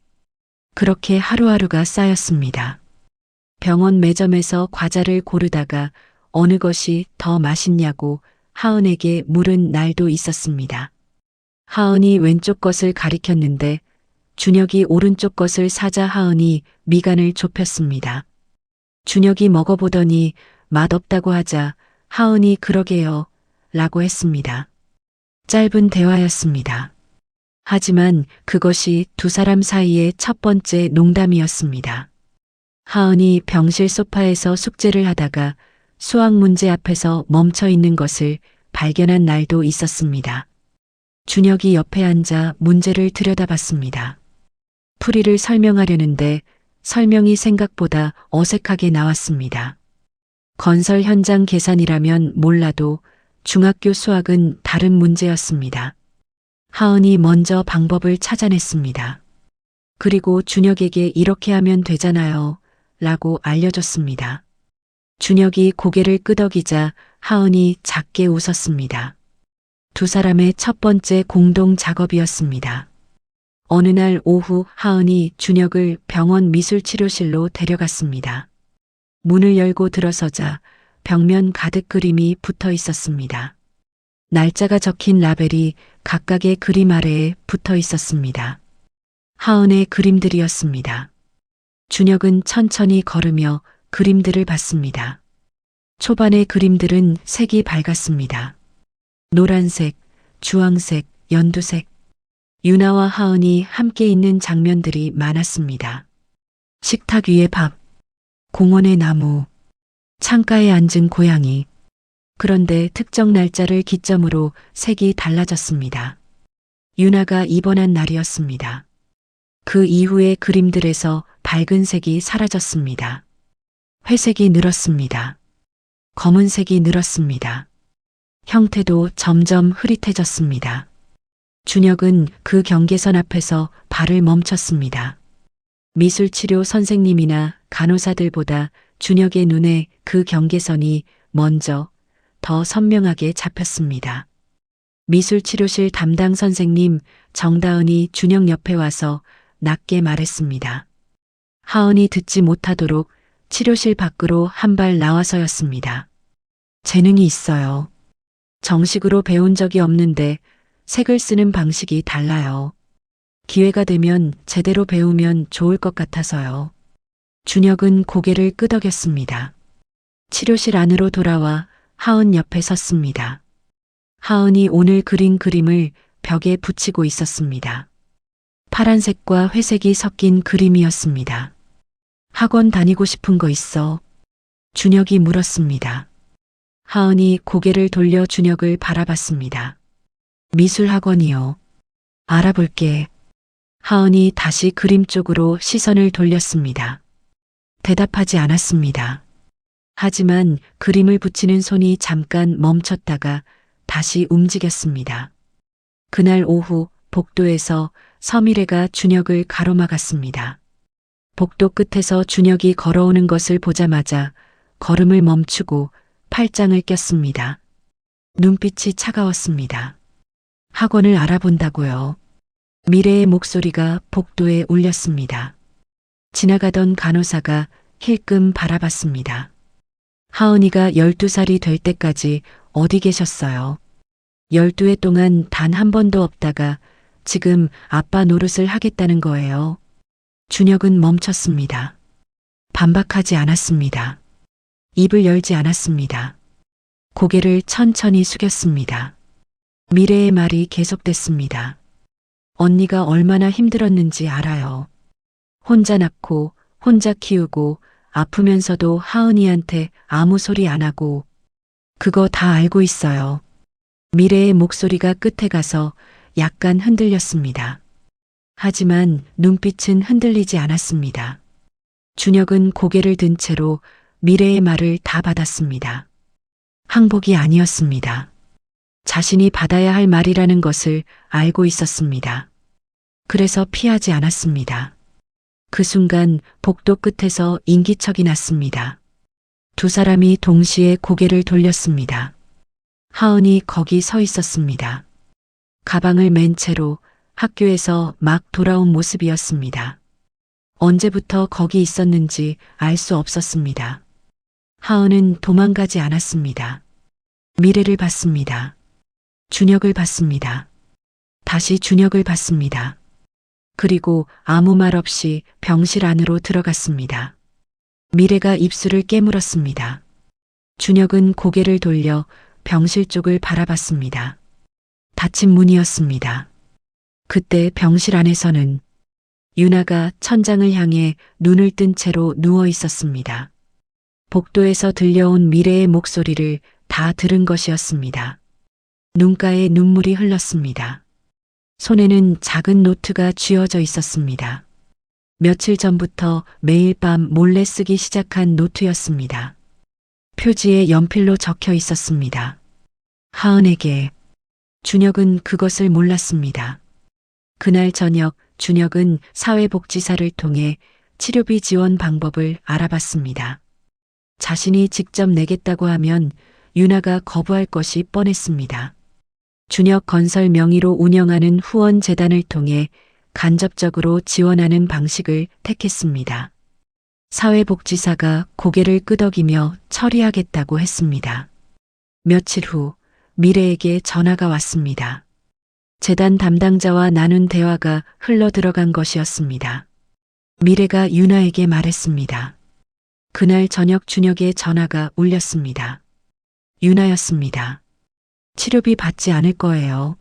그렇게 하루하루가 쌓였습니다. 병원 매점에서 과자를 고르다가 어느 것이 더 맛있냐고 하은에게 물은 날도 있었습니다. 하은이 왼쪽 것을 가리켰는데 준혁이 오른쪽 것을 사자 하은이 미간을 좁혔습니다. 준혁이 먹어보더니 맛없다고 하자 하은이 그러게요 라고 했습니다. 짧은 대화였습니다. 하지만 그것이 두 사람 사이의 첫 번째 농담이었습니다. 하은이 병실 소파에서 숙제를 하다가 수학 문제 앞에서 멈춰 있는 것을 발견한 날도 있었습니다. 준혁이 옆에 앉아 문제를 들여다봤습니다. 풀이를 설명하려는데 설명이 생각보다 어색하게 나왔습니다. 건설 현장 계산이라면 몰라도 중학교 수학은 다른 문제였습니다. 하은이 먼저 방법을 찾아냈습니다. 그리고 준혁에게 이렇게 하면 되잖아요 라고 알려줬습니다. 준혁이 고개를 끄덕이자 하은이 작게 웃었습니다. 두 사람의 첫 번째 공동 작업이었습니다. 어느 날 오후 하은이 준혁을 병원 미술치료실로 데려갔습니다. 문을 열고 들어서자 벽면 가득 그림이 붙어 있었습니다. 날짜가 적힌 라벨이 각각의 그림 아래에 붙어 있었습니다. 하은의 그림들이었습니다. 준혁은 천천히 걸으며 그림들을 봤습니다. 초반의 그림들은 색이 밝았습니다. 노란색, 주황색, 연두색. 유나와 하은이 함께 있는 장면들이 많았습니다. 식탁 위의 밥, 공원의 나무, 창가에 앉은 고양이. 그런데 특정 날짜를 기점으로 색이 달라졌습니다. 유나가 입원한 날이었습니다. 그 이후의 그림들에서 밝은 색이 사라졌습니다. 회색이 늘었습니다. 검은색이 늘었습니다. 형태도 점점 흐릿해졌습니다. 준혁은 그 경계선 앞에서 발을 멈췄습니다. 미술치료 선생님이나 간호사들보다 준혁의 눈에 그 경계선이 먼저 더 선명하게 잡혔습니다. 미술치료실 담당 선생님 정다은이 준혁 옆에 와서 낮게 말했습니다. 하은이 듣지 못하도록 치료실 밖으로 한 발 나와서였습니다. 재능이 있어요. 정식으로 배운 적이 없는데 색을 쓰는 방식이 달라요. 기회가 되면 제대로 배우면 좋을 것 같아서요. 준혁은 고개를 끄덕였습니다. 치료실 안으로 돌아와 하은 옆에 섰습니다. 하은이 오늘 그린 그림을 벽에 붙이고 있었습니다. 파란색과 회색이 섞인 그림이었습니다. 학원 다니고 싶은 거 있어? 준혁이 물었습니다. 하은이 고개를 돌려 준혁을 바라봤습니다. 미술학원이요. 알아볼게. 하은이 다시 그림 쪽으로 시선을 돌렸습니다. 대답하지 않았습니다. 하지만 그림을 붙이는 손이 잠깐 멈췄다가 다시 움직였습니다. 그날 오후 복도에서 서미래가 준혁을 가로막았습니다. 복도 끝에서 준혁이 걸어오는 것을 보자마자 걸음을 멈추고 팔짱을 꼈습니다. 눈빛이 차가웠습니다. 학원을 알아본다고요. 미래의 목소리가 복도에 울렸습니다. 지나가던 간호사가 힐끔 바라봤습니다. 하은이가 12살이 될 때까지 어디 계셨어요? 12해 동안 단 한 번도 없다가 지금 아빠 노릇을 하겠다는 거예요. 준혁은 멈췄습니다. 반박하지 않았습니다. 입을 열지 않았습니다. 고개를 천천히 숙였습니다. 미래의 말이 계속됐습니다. 언니가 얼마나 힘들었는지 알아요. 혼자 낳고 혼자 키우고 아프면서도 하은이한테 아무 소리 안 하고 그거 다 알고 있어요. 미래의 목소리가 끝에 가서 약간 흔들렸습니다. 하지만 눈빛은 흔들리지 않았습니다. 준혁은 고개를 든 채로 미래의 말을 다 받았습니다. 항복이 아니었습니다. 자신이 받아야 할 말이라는 것을 알고 있었습니다. 그래서 피하지 않았습니다. 그 순간 복도 끝에서 인기척이 났습니다. 두 사람이 동시에 고개를 돌렸습니다. 하은이 거기 서 있었습니다. 가방을 맨 채로 학교에서 막 돌아온 모습이었습니다. 언제부터 거기 있었는지 알 수 없었습니다. 하은은 도망가지 않았습니다. 미래를 봤습니다. 준혁을 봤습니다. 다시 준혁을 봤습니다. 그리고 아무 말 없이 병실 안으로 들어갔습니다. 미래가 입술을 깨물었습니다. 준혁은 고개를 돌려 병실 쪽을 바라봤습니다. 닫힌 문이었습니다. 그때 병실 안에서는 유나가 천장을 향해 눈을 뜬 채로 누워 있었습니다. 복도에서 들려온 미래의 목소리를 다 들은 것이었습니다. 눈가에 눈물이 흘렀습니다. 손에는 작은 노트가 쥐어져 있었습니다. 며칠 전부터 매일 밤 몰래 쓰기 시작한 노트였습니다. 표지에 연필로 적혀 있었습니다. 하은에게. 준혁은 그것을 몰랐습니다. 그날 저녁 준혁은 사회복지사를 통해 치료비 지원 방법을 알아봤습니다. 자신이 직접 내겠다고 하면 유나가 거부할 것이 뻔했습니다. 준혁 건설 명의로 운영하는 후원재단을 통해 간접적으로 지원하는 방식을 택했습니다. 사회복지사가 고개를 끄덕이며 처리하겠다고 했습니다. 며칠 후 미래에게 전화가 왔습니다. 재단 담당자와 나눈 대화가 흘러 들어간 것이었습니다. 미래가 유나에게 말했습니다. 그날 저녁 준혁의 전화가 울렸습니다. 유나였습니다. 치료비 받지 않을 거예요.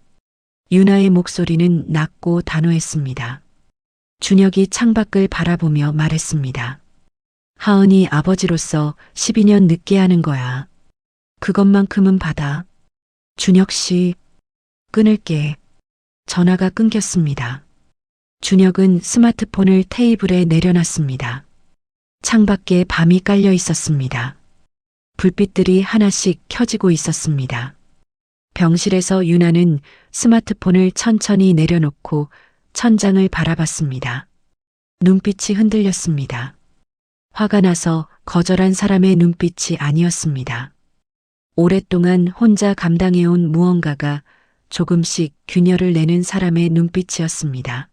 유나의 목소리는 낮고 단호했습니다. 준혁이 창밖을 바라보며 말했습니다. 하은이 아버지로서 12년 늦게 하는 거야. 그것만큼은 받아. 준혁 씨, 끊을게. 전화가 끊겼습니다. 준혁은 스마트폰을 테이블에 내려놨습니다. 창밖에 밤이 깔려 있었습니다. 불빛들이 하나씩 켜지고 있었습니다. 병실에서 유나는 스마트폰을 천천히 내려놓고 천장을 바라봤습니다. 눈빛이 흔들렸습니다. 화가 나서 거절한 사람의 눈빛이 아니었습니다. 오랫동안 혼자 감당해온 무언가가 조금씩 균열을 내는 사람의 눈빛이었습니다.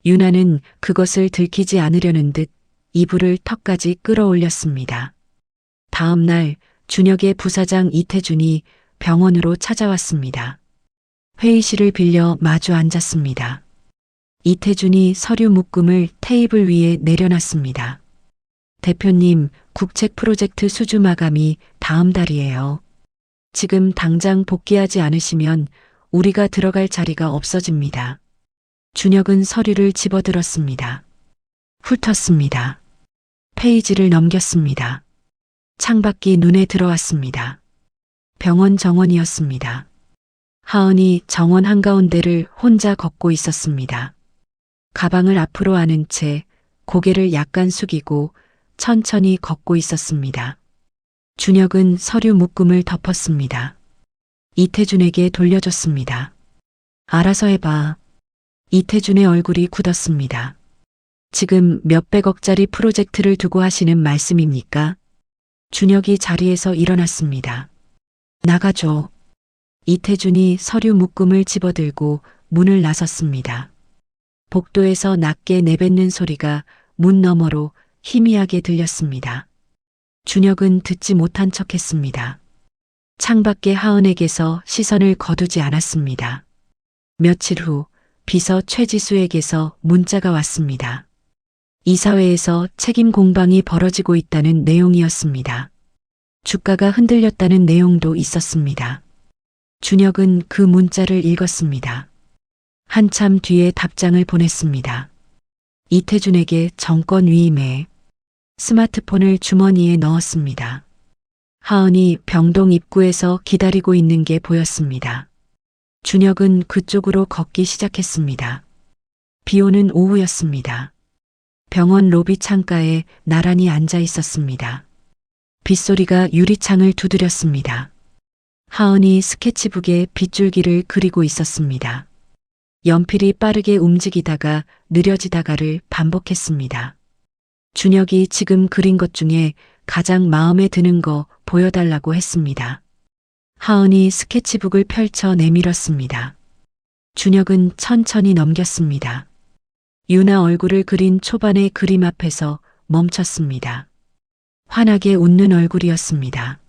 유나는 그것을 들키지 않으려는 듯 이불을 턱까지 끌어올렸습니다. 다음 날 준혁의 부사장 이태준이 병원으로 찾아왔습니다. 회의실을 빌려 마주 앉았습니다. 이태준이 서류 묶음을 테이블 위에 내려놨습니다. 대표님, 국책 프로젝트 수주 마감이 다음 달이에요. 지금 당장 복귀하지 않으시면 우리가 들어갈 자리가 없어집니다. 준혁은 서류를 집어들었습니다. 훑었습니다. 페이지를 넘겼습니다. 창밖이 눈에 들어왔습니다. 병원 정원이었습니다. 하은이 정원 한가운데를 혼자 걷고 있었습니다. 가방을 앞으로 아는 채 고개를 약간 숙이고 천천히 걷고 있었습니다. 준혁은 서류 묶음을 덮었습니다. 이태준에게 돌려줬습니다. 알아서 해봐. 이태준의 얼굴이 굳었습니다. 지금 몇백억짜리 프로젝트를 두고 하시는 말씀입니까? 준혁이 자리에서 일어났습니다. 나가줘. 이태준이 서류 묶음을 집어들고 문을 나섰습니다. 복도에서 낮게 내뱉는 소리가 문 너머로 희미하게 들렸습니다. 준혁은 듣지 못한 척했습니다. 창밖의 하은에게서 시선을 거두지 않았습니다. 며칠 후 비서 최지수에게서 문자가 왔습니다. 이사회에서 책임 공방이 벌어지고 있다는 내용이었습니다. 주가가 흔들렸다는 내용도 있었습니다. 준혁은 그 문자를 읽었습니다. 한참 뒤에 답장을 보냈습니다. 이태준에게 정권 위임해. 스마트폰을 주머니에 넣었습니다. 하은이 병동 입구에서 기다리고 있는 게 보였습니다. 준혁은 그쪽으로 걷기 시작했습니다. 비 오는 오후였습니다. 병원 로비 창가에 나란히 앉아 있었습니다. 빗소리가 유리창을 두드렸습니다. 하은이 스케치북에 빗줄기를 그리고 있었습니다. 연필이 빠르게 움직이다가 느려지다가를 반복했습니다. 준혁이 지금 그린 것 중에 가장 마음에 드는 거 보여달라고 했습니다. 하은이 스케치북을 펼쳐 내밀었습니다. 준혁은 천천히 넘겼습니다. 유나 얼굴을 그린 초반의 그림 앞에서 멈췄습니다. 환하게 웃는 얼굴이었습니다.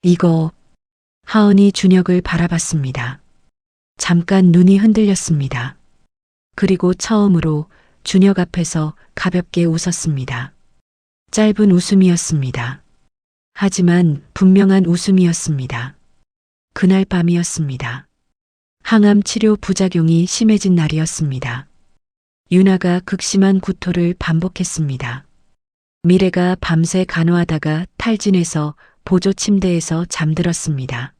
이거. 하은이 준혁을 바라봤습니다. 잠깐 눈이 흔들렸습니다. 그리고 처음으로 준혁 앞에서 가볍게 웃었습니다. 짧은 웃음이었습니다. 하지만 분명한 웃음이었습니다. 그날 밤이었습니다. 항암 치료 부작용이 심해진 날이었습니다. 유나가 극심한 구토를 반복했습니다. 미래가 밤새 간호하다가 탈진해서 보조 침대에서 잠들었습니다.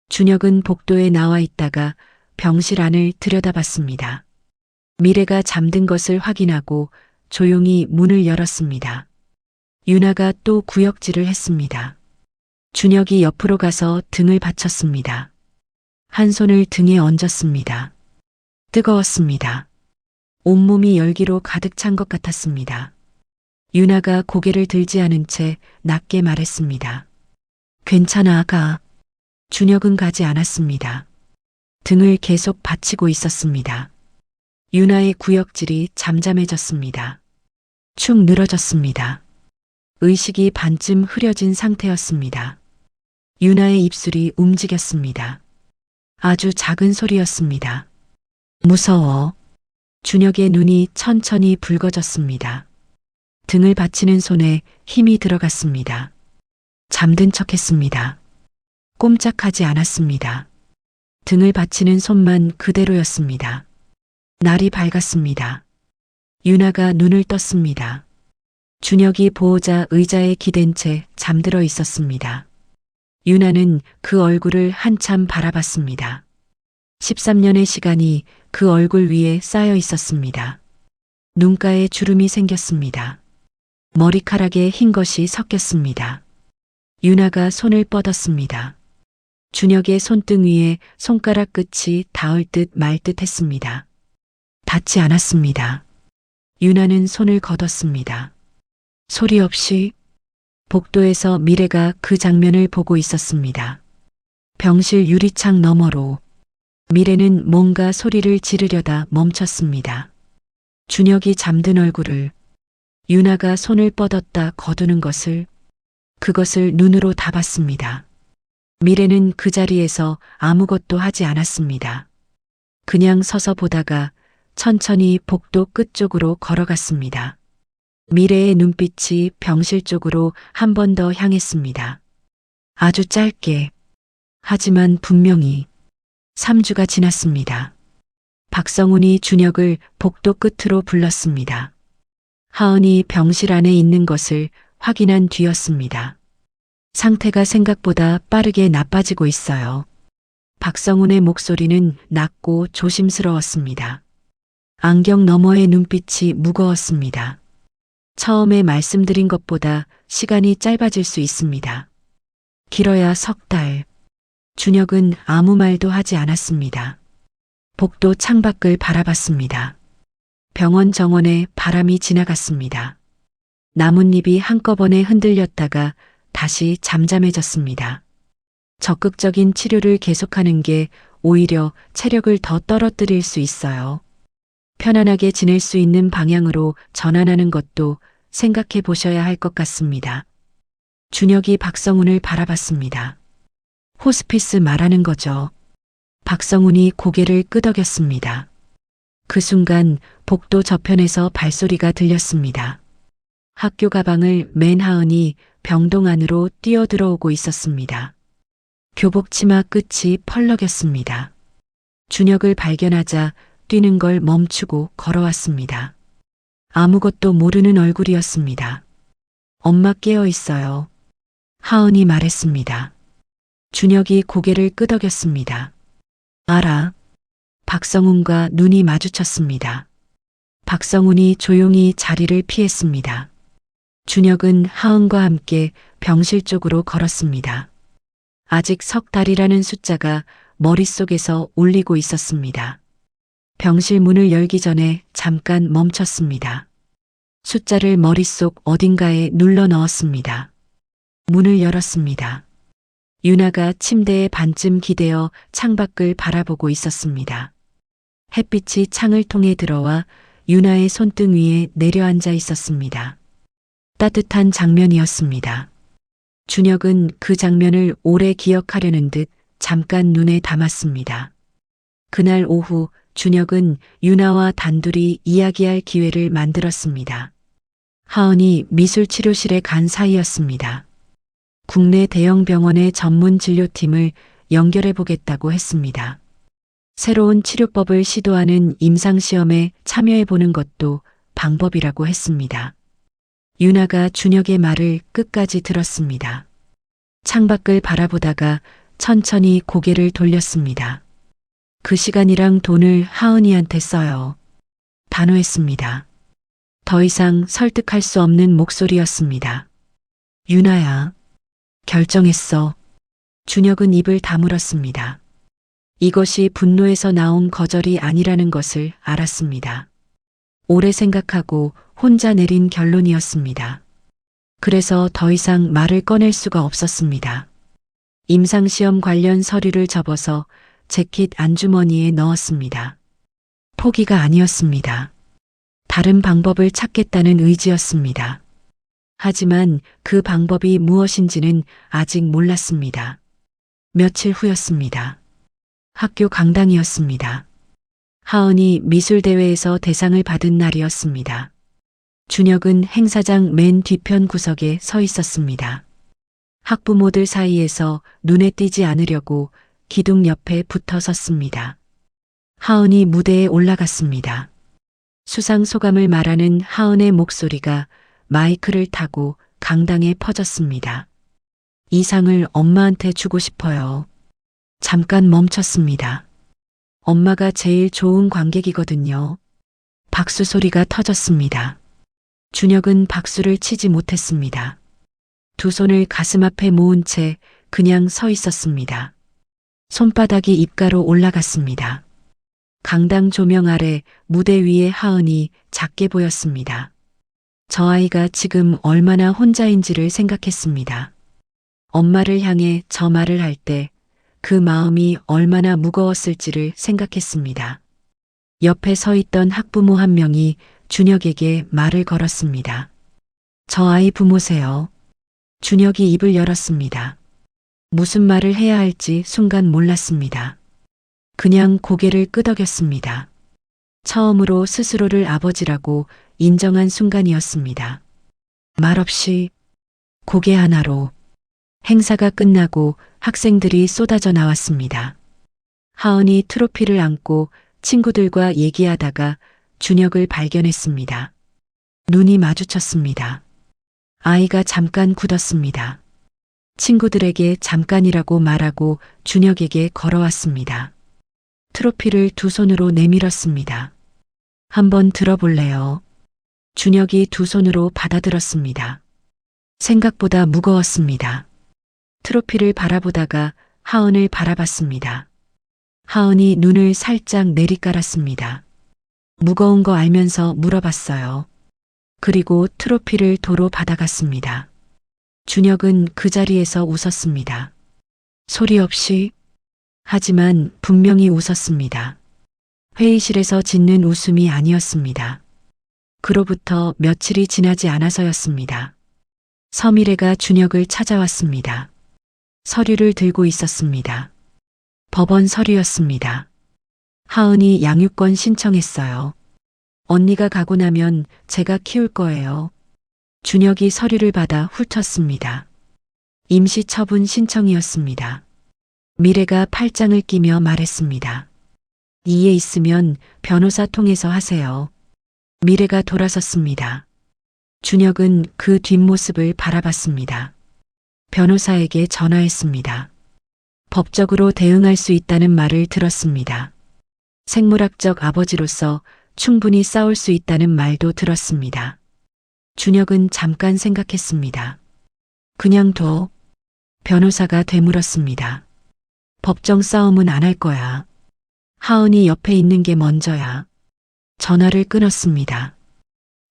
준혁은 복도에 나와 있다가 병실 안을 들여다봤습니다. 미래가 잠든 것을 확인하고 조용히 문을 열었습니다. 유나가 또 구역질을 했습니다. 준혁이 옆으로 가서 등을 받쳤습니다. 한 손을 등에 얹었습니다. 뜨거웠습니다. 온몸이 열기로 가득 찬 것 같았습니다. 유나가 고개를 들지 않은 채 낮게 말했습니다. 괜찮아, 가. 준혁은 가지 않았습니다. 등을 계속 받치고 있었습니다. 유나의 구역질이 잠잠해졌습니다. 축 늘어졌습니다. 의식이 반쯤 흐려진 상태였습니다. 유나의 입술이 움직였습니다. 아주 작은 소리였습니다. 무서워. 준혁의 눈이 천천히 붉어졌습니다. 등을 받치는 손에 힘이 들어갔습니다. 잠든 척했습니다. 꼼짝하지 않았습니다. 등을 받치는 손만 그대로였습니다. 날이 밝았습니다. 유나가 눈을 떴습니다. 준혁이 보호자 의자에 기댄 채 잠들어 있었습니다. 유나는 그 얼굴을 한참 바라봤습니다. 13년의 시간이 그 얼굴 위에 쌓여 있었습니다. 눈가에 주름이 생겼습니다. 머리카락에 흰 것이 섞였습니다. 유나가 손을 뻗었습니다. 준혁의 손등 위에 손가락 끝이 닿을 듯 말 듯 했습니다. 닿지 않았습니다. 유나는 손을 걷었습니다. 소리 없이 복도에서 미래가 그 장면을 보고 있었습니다. 병실 유리창 너머로 미래는 뭔가 소리를 지르려다 멈췄습니다. 준혁이 잠든 얼굴을 유나가 손을 뻗었다 거두는 그것을 눈으로 다 봤습니다. 미래는 그 자리에서 아무것도 하지 않았습니다. 그냥 서서 보다가 천천히 복도 끝쪽으로 걸어갔습니다. 미래의 눈빛이 병실 쪽으로 한 번 더 향했습니다. 아주 짧게, 하지만 분명히 3주가 지났습니다. 박성훈이 준혁을 복도 끝으로 불렀습니다. 하은이 병실 안에 있는 것을 확인한 뒤였습니다. 상태가 생각보다 빠르게 나빠지고 있어요. 박성훈의 목소리는 낮고 조심스러웠습니다. 안경 너머의 눈빛이 무거웠습니다. 처음에 말씀드린 것보다 시간이 짧아질 수 있습니다. 길어야 석 달. 준혁은 아무 말도 하지 않았습니다. 복도 창밖을 바라봤습니다. 병원 정원에 바람이 지나갔습니다. 나뭇잎이 한꺼번에 흔들렸다가 다시 잠잠해졌습니다. 적극적인 치료를 계속하는 게 오히려 체력을 더 떨어뜨릴 수 있어요. 편안하게 지낼 수 있는 방향으로 전환하는 것도 생각해 보셔야 할 것 같습니다. 준혁이 박성훈을 바라봤습니다. 호스피스 말하는 거죠. 박성훈이 고개를 끄덕였습니다. 그 순간 복도 저편에서 발소리가 들렸습니다. 학교 가방을 맨 하은이 병동 안으로 뛰어들어오고 있었습니다. 교복 치마 끝이 펄럭였습니다. 준혁을 발견하자 뛰는 걸 멈추고 걸어왔습니다. 아무것도 모르는 얼굴이었습니다. 엄마 깨어 있어요. 하은이 말했습니다. 준혁이 고개를 끄덕였습니다. 알아. 박성훈과 눈이 마주쳤습니다. 박성훈이 조용히 자리를 피했습니다. 준혁은 하은과 함께 병실 쪽으로 걸었습니다. 아직 석 달이라는 숫자가 머릿속에서 울리고 있었습니다. 병실 문을 열기 전에 잠깐 멈췄습니다. 숫자를 머릿속 어딘가에 눌러 넣었습니다. 문을 열었습니다. 유나가 침대에 반쯤 기대어 창밖을 바라보고 있었습니다. 햇빛이 창을 통해 들어와 유나의 손등 위에 내려앉아 있었습니다. 따뜻한 장면이었습니다. 준혁은 그 장면을 오래 기억하려는 듯 잠깐 눈에 담았습니다. 그날 오후 준혁은 유나와 단둘이 이야기할 기회를 만들었습니다. 하은이 미술치료실에 간 사이였습니다. 국내 대형 병원의 전문 진료팀을 연결해 보겠다고 했습니다. 새로운 치료법을 시도하는 임상시험에 참여해 보는 것도 방법이라고 했습니다. 유나가 준혁의 말을 끝까지 들었습니다. 창밖을 바라보다가 천천히 고개를 돌렸습니다. 그 시간이랑 돈을 하은이한테 써요. 단호했습니다. 더 이상 설득할 수 없는 목소리였습니다. 유나야, 결정했어. 준혁은 입을 다물었습니다. 이것이 분노에서 나온 거절이 아니라는 것을 알았습니다. 오래 생각하고 혼자 내린 결론이었습니다. 그래서 더 이상 말을 꺼낼 수가 없었습니다. 임상시험 관련 서류를 접어서 재킷 안주머니에 넣었습니다. 포기가 아니었습니다. 다른 방법을 찾겠다는 의지였습니다. 하지만 그 방법이 무엇인지는 아직 몰랐습니다. 며칠 후였습니다. 학교 강당이었습니다. 하은이 미술대회에서 대상을 받은 날이었습니다. 준혁은 행사장 맨 뒤편 구석에 서 있었습니다. 학부모들 사이에서 눈에 띄지 않으려고 기둥 옆에 붙어 섰습니다. 하은이 무대에 올라갔습니다. 수상 소감을 말하는 하은의 목소리가 마이크를 타고 강당에 퍼졌습니다. 이 상을 엄마한테 주고 싶어요. 잠깐 멈췄습니다. 엄마가 제일 좋은 관객이거든요. 박수 소리가 터졌습니다. 준혁은 박수를 치지 못했습니다. 두 손을 가슴 앞에 모은 채 그냥 서 있었습니다. 손바닥이 입가로 올라갔습니다. 강당 조명 아래 무대 위에 하은이 작게 보였습니다. 저 아이가 지금 얼마나 혼자인지를 생각했습니다. 엄마를 향해 저 말을 할 때 그 마음이 얼마나 무거웠을지를 생각했습니다. 옆에 서 있던 학부모 한 명이 준혁에게 말을 걸었습니다. 저 아이 부모세요. 준혁이 입을 열었습니다. 무슨 말을 해야 할지 순간 몰랐습니다. 그냥 고개를 끄덕였습니다. 처음으로 스스로를 아버지라고 인정한 순간이었습니다. 말없이 고개 하나로 행사가 끝나고 학생들이 쏟아져 나왔습니다. 하은이 트로피를 안고 친구들과 얘기하다가 준혁을 발견했습니다. 눈이 마주쳤습니다. 아이가 잠깐 굳었습니다. 친구들에게 잠깐이라고 말하고 준혁에게 걸어왔습니다. 트로피를 두 손으로 내밀었습니다. 한번 들어볼래요? 준혁이 두 손으로 받아들었습니다. 생각보다 무거웠습니다. 트로피를 바라보다가 하은을 바라봤습니다. 하은이 눈을 살짝 내리깔았습니다. 무거운 거 알면서 물어봤어요. 그리고 트로피를 도로 받아갔습니다. 준혁은 그 자리에서 웃었습니다. 소리 없이, 하지만 분명히 웃었습니다. 회의실에서 짓는 웃음이 아니었습니다. 그로부터 며칠이 지나지 않아서였습니다. 서미래가 준혁을 찾아왔습니다. 서류를 들고 있었습니다. 법원 서류였습니다. 하은이 양육권 신청했어요. 언니가 가고 나면 제가 키울 거예요. 준혁이 서류를 받아 훑었습니다. 임시처분 신청이었습니다. 미래가 팔짱을 끼며 말했습니다. 이해 있으면 변호사 통해서 하세요. 미래가 돌아섰습니다. 준혁은 그 뒷모습을 바라봤습니다. 변호사에게 전화했습니다. 법적으로 대응할 수 있다는 말을 들었습니다. 생물학적 아버지로서 충분히 싸울 수 있다는 말도 들었습니다. 준혁은 잠깐 생각했습니다. 그냥 둬. 변호사가 되물었습니다. 법정 싸움은 안 할 거야. 하은이 옆에 있는 게 먼저야. 전화를 끊었습니다.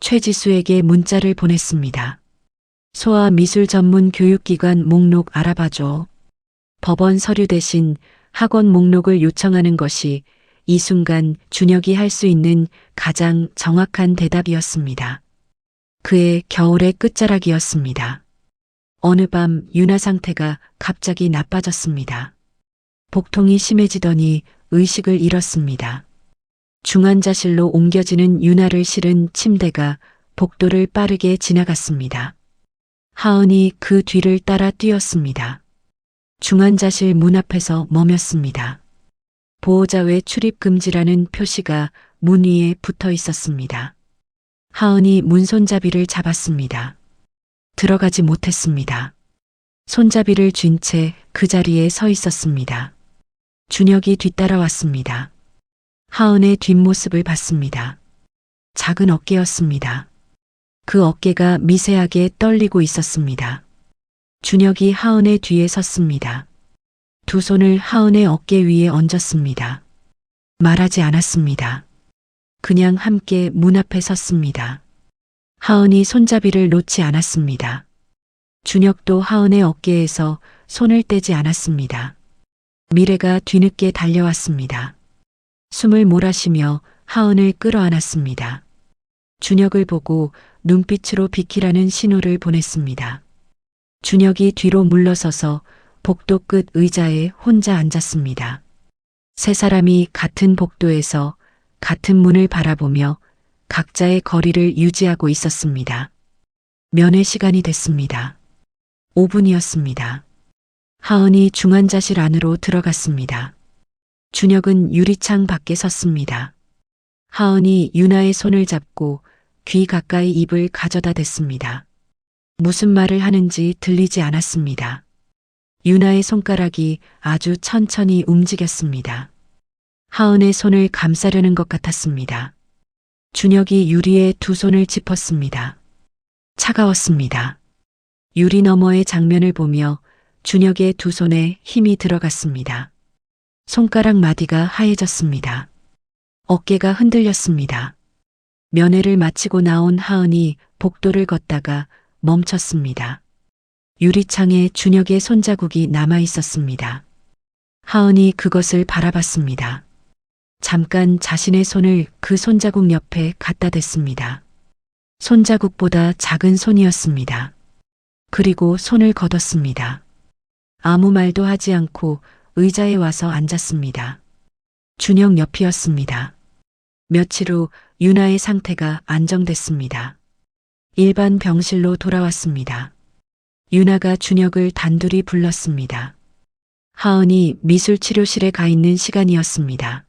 최지수에게 문자를 보냈습니다. 소아 미술 전문 교육기관 목록 알아봐줘. 법원 서류 대신 학원 목록을 요청하는 것이 이 순간 준혁이 할 수 있는 가장 정확한 대답이었습니다. 그의 겨울의 끝자락이었습니다. 어느 밤 윤아 상태가 갑자기 나빠졌습니다. 복통이 심해지더니 의식을 잃었습니다. 중환자실로 옮겨지는 윤아를 실은 침대가 복도를 빠르게 지나갔습니다. 하은이 그 뒤를 따라 뛰었습니다. 중환자실 문 앞에서 멈췄습니다. 보호자 외 출입 금지라는 표시가 문 위에 붙어 있었습니다. 하은이 문 손잡이를 잡았습니다. 들어가지 못했습니다. 손잡이를 쥔 채 그 자리에 서 있었습니다. 준혁이 뒤따라왔습니다. 하은의 뒷모습을 봤습니다. 작은 어깨였습니다. 그 어깨가 미세하게 떨리고 있었습니다. 준혁이 하은의 뒤에 섰습니다. 두 손을 하은의 어깨 위에 얹었습니다. 말하지 않았습니다. 그냥 함께 문 앞에 섰습니다. 하은이 손잡이를 놓지 않았습니다. 준혁도 하은의 어깨에서 손을 떼지 않았습니다. 미래가 뒤늦게 달려왔습니다. 숨을 몰아쉬며 하은을 끌어안았습니다. 준혁을 보고 눈빛으로 비키라는 신호를 보냈습니다. 준혁이 뒤로 물러서서 복도 끝 의자에 혼자 앉았습니다. 세 사람이 같은 복도에서 같은 문을 바라보며 각자의 거리를 유지하고 있었습니다. 면회 시간이 됐습니다. 5분이었습니다. 하은이 중환자실 안으로 들어갔습니다. 준혁은 유리창 밖에 섰습니다. 하은이 윤아의 손을 잡고 귀 가까이 입을 가져다 댔습니다. 무슨 말을 하는지 들리지 않았습니다. 윤아의 손가락이 아주 천천히 움직였습니다. 하은의 손을 감싸려는 것 같았습니다. 준혁이 유리에 두 손을 짚었습니다. 차가웠습니다. 유리 너머의 장면을 보며 준혁의 두 손에 힘이 들어갔습니다. 손가락 마디가 하얘졌습니다. 어깨가 흔들렸습니다. 면회를 마치고 나온 하은이 복도를 걷다가 멈췄습니다. 유리창에 준혁의 손자국이 남아 있었습니다. 하은이 그것을 바라봤습니다. 잠깐 자신의 손을 그 손자국 옆에 갖다 댔습니다. 손자국보다 작은 손이었습니다. 그리고 손을 걷었습니다. 아무 말도 하지 않고 의자에 와서 앉았습니다. 준혁 옆이었습니다. 며칠 후 유나의 상태가 안정됐습니다. 일반 병실로 돌아왔습니다. 유나가 준혁을 단둘이 불렀습니다. 하은이 미술치료실에 가 있는 시간이었습니다.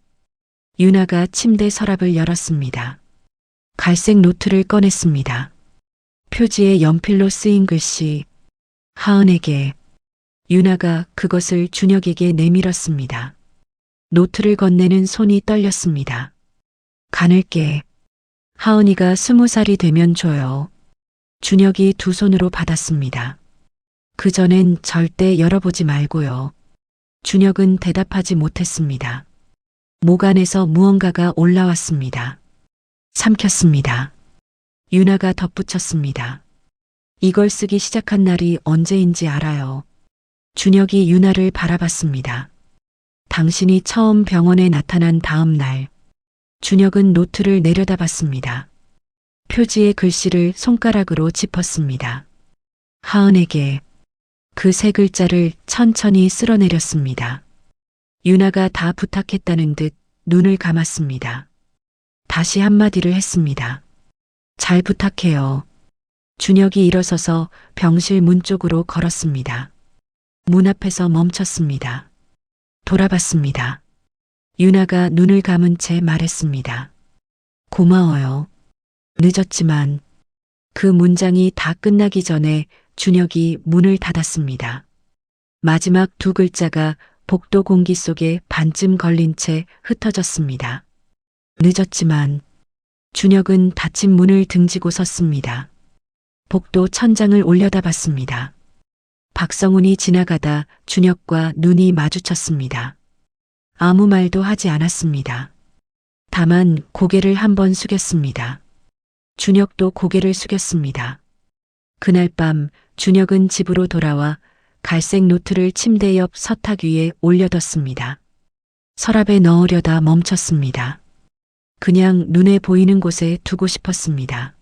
유나가 침대 서랍을 열었습니다. 갈색 노트를 꺼냈습니다. 표지에 연필로 쓰인 글씨, 하은에게. 유나가 그것을 준혁에게 내밀었습니다. 노트를 건네는 손이 떨렸습니다. 가늘게. 하은이가 20살이 되면 줘요. 준혁이 두 손으로 받았습니다. 그전엔 절대 열어보지 말고요. 준혁은 대답하지 못했습니다. 목 안에서 무언가가 올라왔습니다. 삼켰습니다. 유나가 덧붙였습니다. 이걸 쓰기 시작한 날이 언제인지 알아요. 준혁이 유나를 바라봤습니다. 당신이 처음 병원에 나타난 다음 날, 준혁은 노트를 내려다봤습니다. 표지의 글씨를 손가락으로 짚었습니다. 하은에게. 그 세 글자를 천천히 쓸어내렸습니다. 유나가 다 부탁했다는 듯 눈을 감았습니다. 다시 한마디를 했습니다. 잘 부탁해요. 준혁이 일어서서 병실 문 쪽으로 걸었습니다. 문 앞에서 멈췄습니다. 돌아봤습니다. 유나가 눈을 감은 채 말했습니다. 고마워요. 늦었지만. 그 문장이 다 끝나기 전에 준혁이 문을 닫았습니다. 마지막 두 글자가 복도 공기 속에 반쯤 걸린 채 흩어졌습니다. 늦었지만. 준혁은 닫힌 문을 등지고 섰습니다. 복도 천장을 올려다봤습니다. 박성훈이 지나가다 준혁과 눈이 마주쳤습니다. 아무 말도 하지 않았습니다. 다만 고개를 한번 숙였습니다. 준혁도 고개를 숙였습니다. 그날 밤 준혁은 집으로 돌아와 갈색 노트를 침대 옆 서탁 위에 올려뒀습니다. 서랍에 넣으려다 멈췄습니다. 그냥 눈에 보이는 곳에 두고 싶었습니다.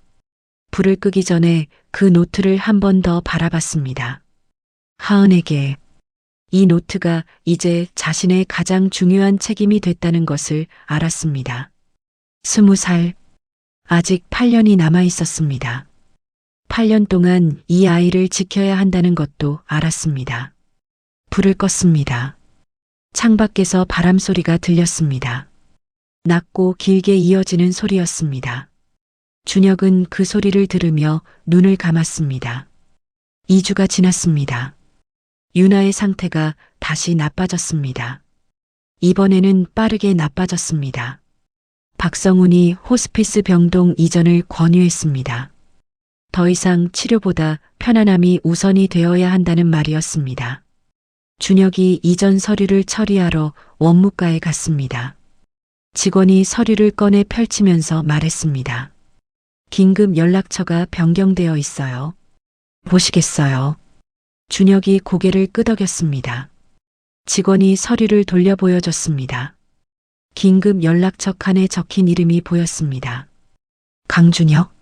불을 끄기 전에 그 노트를 한 번 더 바라봤습니다. 하은에게. 이 노트가 이제 자신의 가장 중요한 책임이 됐다는 것을 알았습니다. 20살. 아직 8년이 남아 있었습니다. 8년 동안 이 아이를 지켜야 한다는 것도 알았습니다. 불을 껐습니다. 창밖에서 바람 소리가 들렸습니다. 낮고 길게 이어지는 소리였습니다. 준혁은 그 소리를 들으며 눈을 감았습니다. 2주가 지났습니다. 유나의 상태가 다시 나빠졌습니다. 이번에는 빠르게 나빠졌습니다. 박성훈이 호스피스 병동 이전을 권유했습니다. 더 이상 치료보다 편안함이 우선이 되어야 한다는 말이었습니다. 준혁이 이전 서류를 처리하러 원무과에 갔습니다. 직원이 서류를 꺼내 펼치면서 말했습니다. 긴급 연락처가 변경되어 있어요. 보시겠어요? 준혁이 고개를 끄덕였습니다. 직원이 서류를 돌려 보여줬습니다. 긴급 연락처 칸에 적힌 이름이 보였습니다. 강준혁.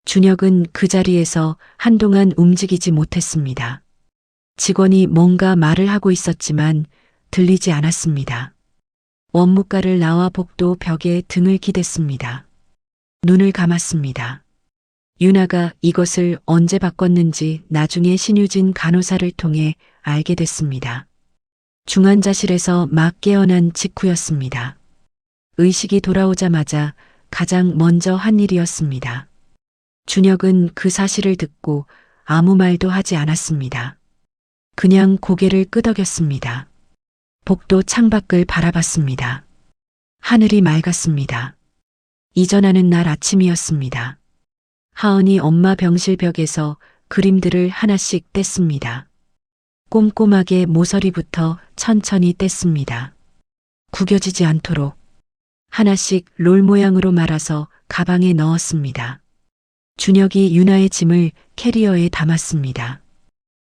준혁은 그 자리에서 한동안 움직이지 못했습니다. 직원이 뭔가 말을 하고 있었지만 들리지 않았습니다. 원무과를 나와 복도 벽에 등을 기댔습니다. 눈을 감았습니다. 유나가 이것을 언제 바꿨는지 나중에 신유진 간호사를 통해 알게 됐습니다. 중환자실에서 막 깨어난 직후였습니다. 의식이 돌아오자마자 가장 먼저 한 일이었습니다. 준혁은 그 사실을 듣고 아무 말도 하지 않았습니다. 그냥 고개를 끄덕였습니다. 복도 창밖을 바라봤습니다. 하늘이 맑았습니다. 이전하는 날 아침이었습니다. 하은이 엄마 병실 벽에서 그림들을 하나씩 뗐습니다. 꼼꼼하게 모서리부터 천천히 뗐습니다. 구겨지지 않도록 하나씩 롤 모양으로 말아서 가방에 넣었습니다. 준혁이 유나의 짐을 캐리어에 담았습니다.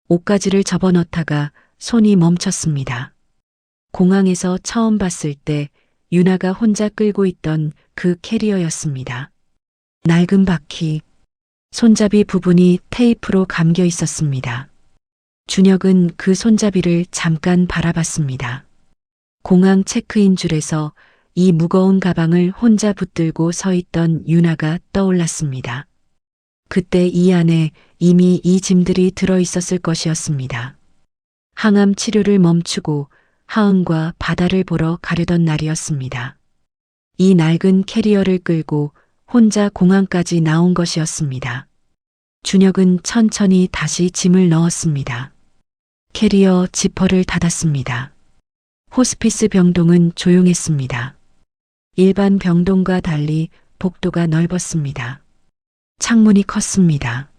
옷가지를 접어넣다가 손이 멈췄습니다. 공항에서 처음 봤을 때 유나가 혼자 끌고 있던 그 캐리어였습니다. 낡은 바퀴, 손잡이 부분이 테이프로 감겨 있었습니다. 준혁은 그 손잡이를 잠깐 바라봤습니다. 공항 체크인 줄에서 이 무거운 가방을 혼자 붙들고 서 있던 유나가 떠올랐습니다. 그때 이 안에 이미 이 짐들이 들어 있었을 것이었습니다. 항암 치료를 멈추고 하은과 바다를 보러 가려던 날이었습니다. 이 낡은 캐리어를 끌고 혼자 공항까지 나온 것이었습니다. 준혁은 천천히 다시 짐을 넣었습니다. 캐리어 지퍼를 닫았습니다. 호스피스 병동은 조용했습니다. 일반 병동과 달리 복도가 넓었습니다. 창문이 컸습니다.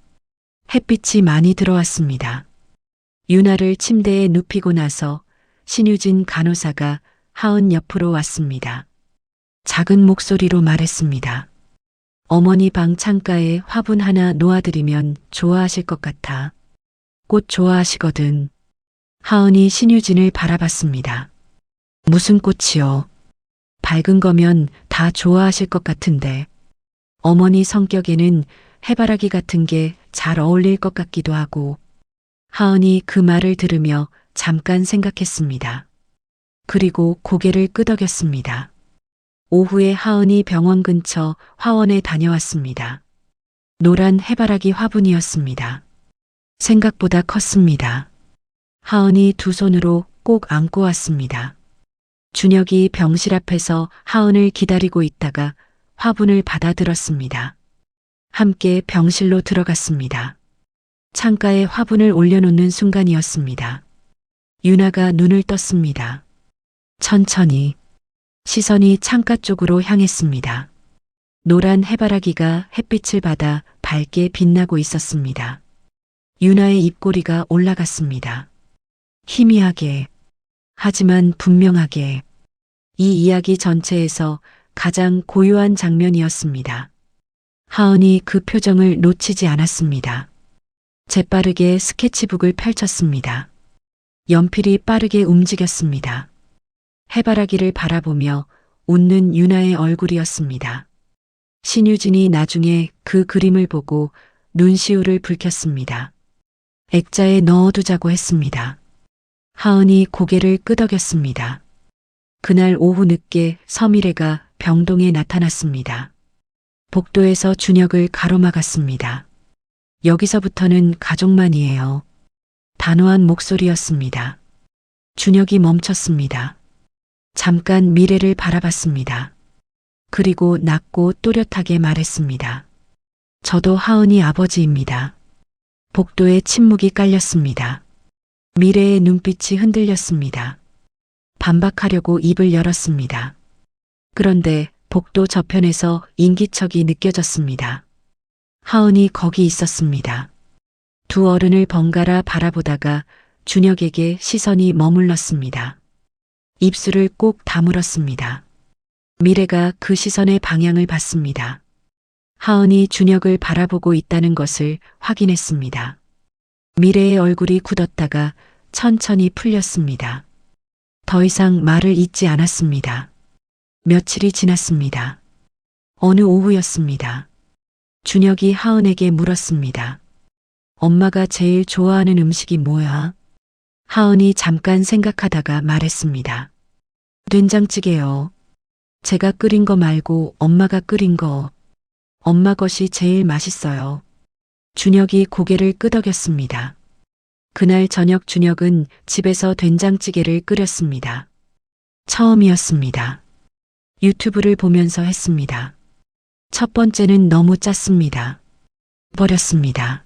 햇빛이 많이 들어왔습니다. 유나를 침대에 눕히고 나서 신유진 간호사가 하은 옆으로 왔습니다. 작은 목소리로 말했습니다. 어머니 방 창가에 화분 하나 놓아드리면 좋아하실 것 같아. 꽃 좋아하시거든. 하은이 신유진을 바라봤습니다. 무슨 꽃이요? 밝은 거면 다 좋아하실 것 같은데. 어머니 성격에는 해바라기 같은 게 잘 어울릴 것 같기도 하고. 하은이 그 말을 들으며 잠깐 생각했습니다. 그리고 고개를 끄덕였습니다. 오후에 하은이 병원 근처 화원에 다녀왔습니다. 노란 해바라기 화분이었습니다. 생각보다 컸습니다. 하은이 두 손으로 꼭 안고 왔습니다. 준혁이 병실 앞에서 하은을 기다리고 있다가 화분을 받아들었습니다. 함께 병실로 들어갔습니다. 창가에 화분을 올려놓는 순간이었습니다. 유나가 눈을 떴습니다. 천천히 시선이 창가 쪽으로 향했습니다. 노란 해바라기가 햇빛을 받아 밝게 빛나고 있었습니다. 유나의 입꼬리가 올라갔습니다. 희미하게, 하지만 분명하게. 이 이야기 전체에서 가장 고요한 장면이었습니다. 하은이 그 표정을 놓치지 않았습니다. 재빠르게 스케치북을 펼쳤습니다. 연필이 빠르게 움직였습니다. 해바라기를 바라보며 웃는 유나의 얼굴이었습니다. 신유진이 나중에 그 그림을 보고 눈시울을 붉혔습니다. 액자에 넣어두자고 했습니다. 하은이 고개를 끄덕였습니다. 그날 오후 늦게 서미래가 병동에 나타났습니다. 복도에서 준혁을 가로막았습니다. 여기서부터는 가족만이에요. 단호한 목소리였습니다. 준혁이 멈췄습니다. 잠깐 미래를 바라봤습니다. 그리고 낮고 또렷하게 말했습니다. 저도 하은이 아버지입니다. 복도에 침묵이 깔렸습니다. 미래의 눈빛이 흔들렸습니다. 반박하려고 입을 열었습니다. 그런데 복도 저편에서 인기척이 느껴졌습니다. 하은이 거기 있었습니다. 두 어른을 번갈아 바라보다가 준혁에게 시선이 머물렀습니다. 입술을 꼭 다물었습니다. 미래가 그 시선의 방향을 봤습니다. 하은이 준혁을 바라보고 있다는 것을 확인했습니다. 미래의 얼굴이 굳었다가 천천히 풀렸습니다. 더 이상 말을 잇지 않았습니다. 며칠이 지났습니다. 어느 오후였습니다. 준혁이 하은에게 물었습니다. 엄마가 제일 좋아하는 음식이 뭐야? 하은이 잠깐 생각하다가 말했습니다. 된장찌개요. 제가 끓인 거 말고 엄마가 끓인 거. 엄마 것이 제일 맛있어요. 준혁이 고개를 끄덕였습니다. 그날 저녁 준혁은 집에서 된장찌개를 끓였습니다. 처음이었습니다. 유튜브를 보면서 했습니다. 첫 번째는 너무 짰습니다. 버렸습니다.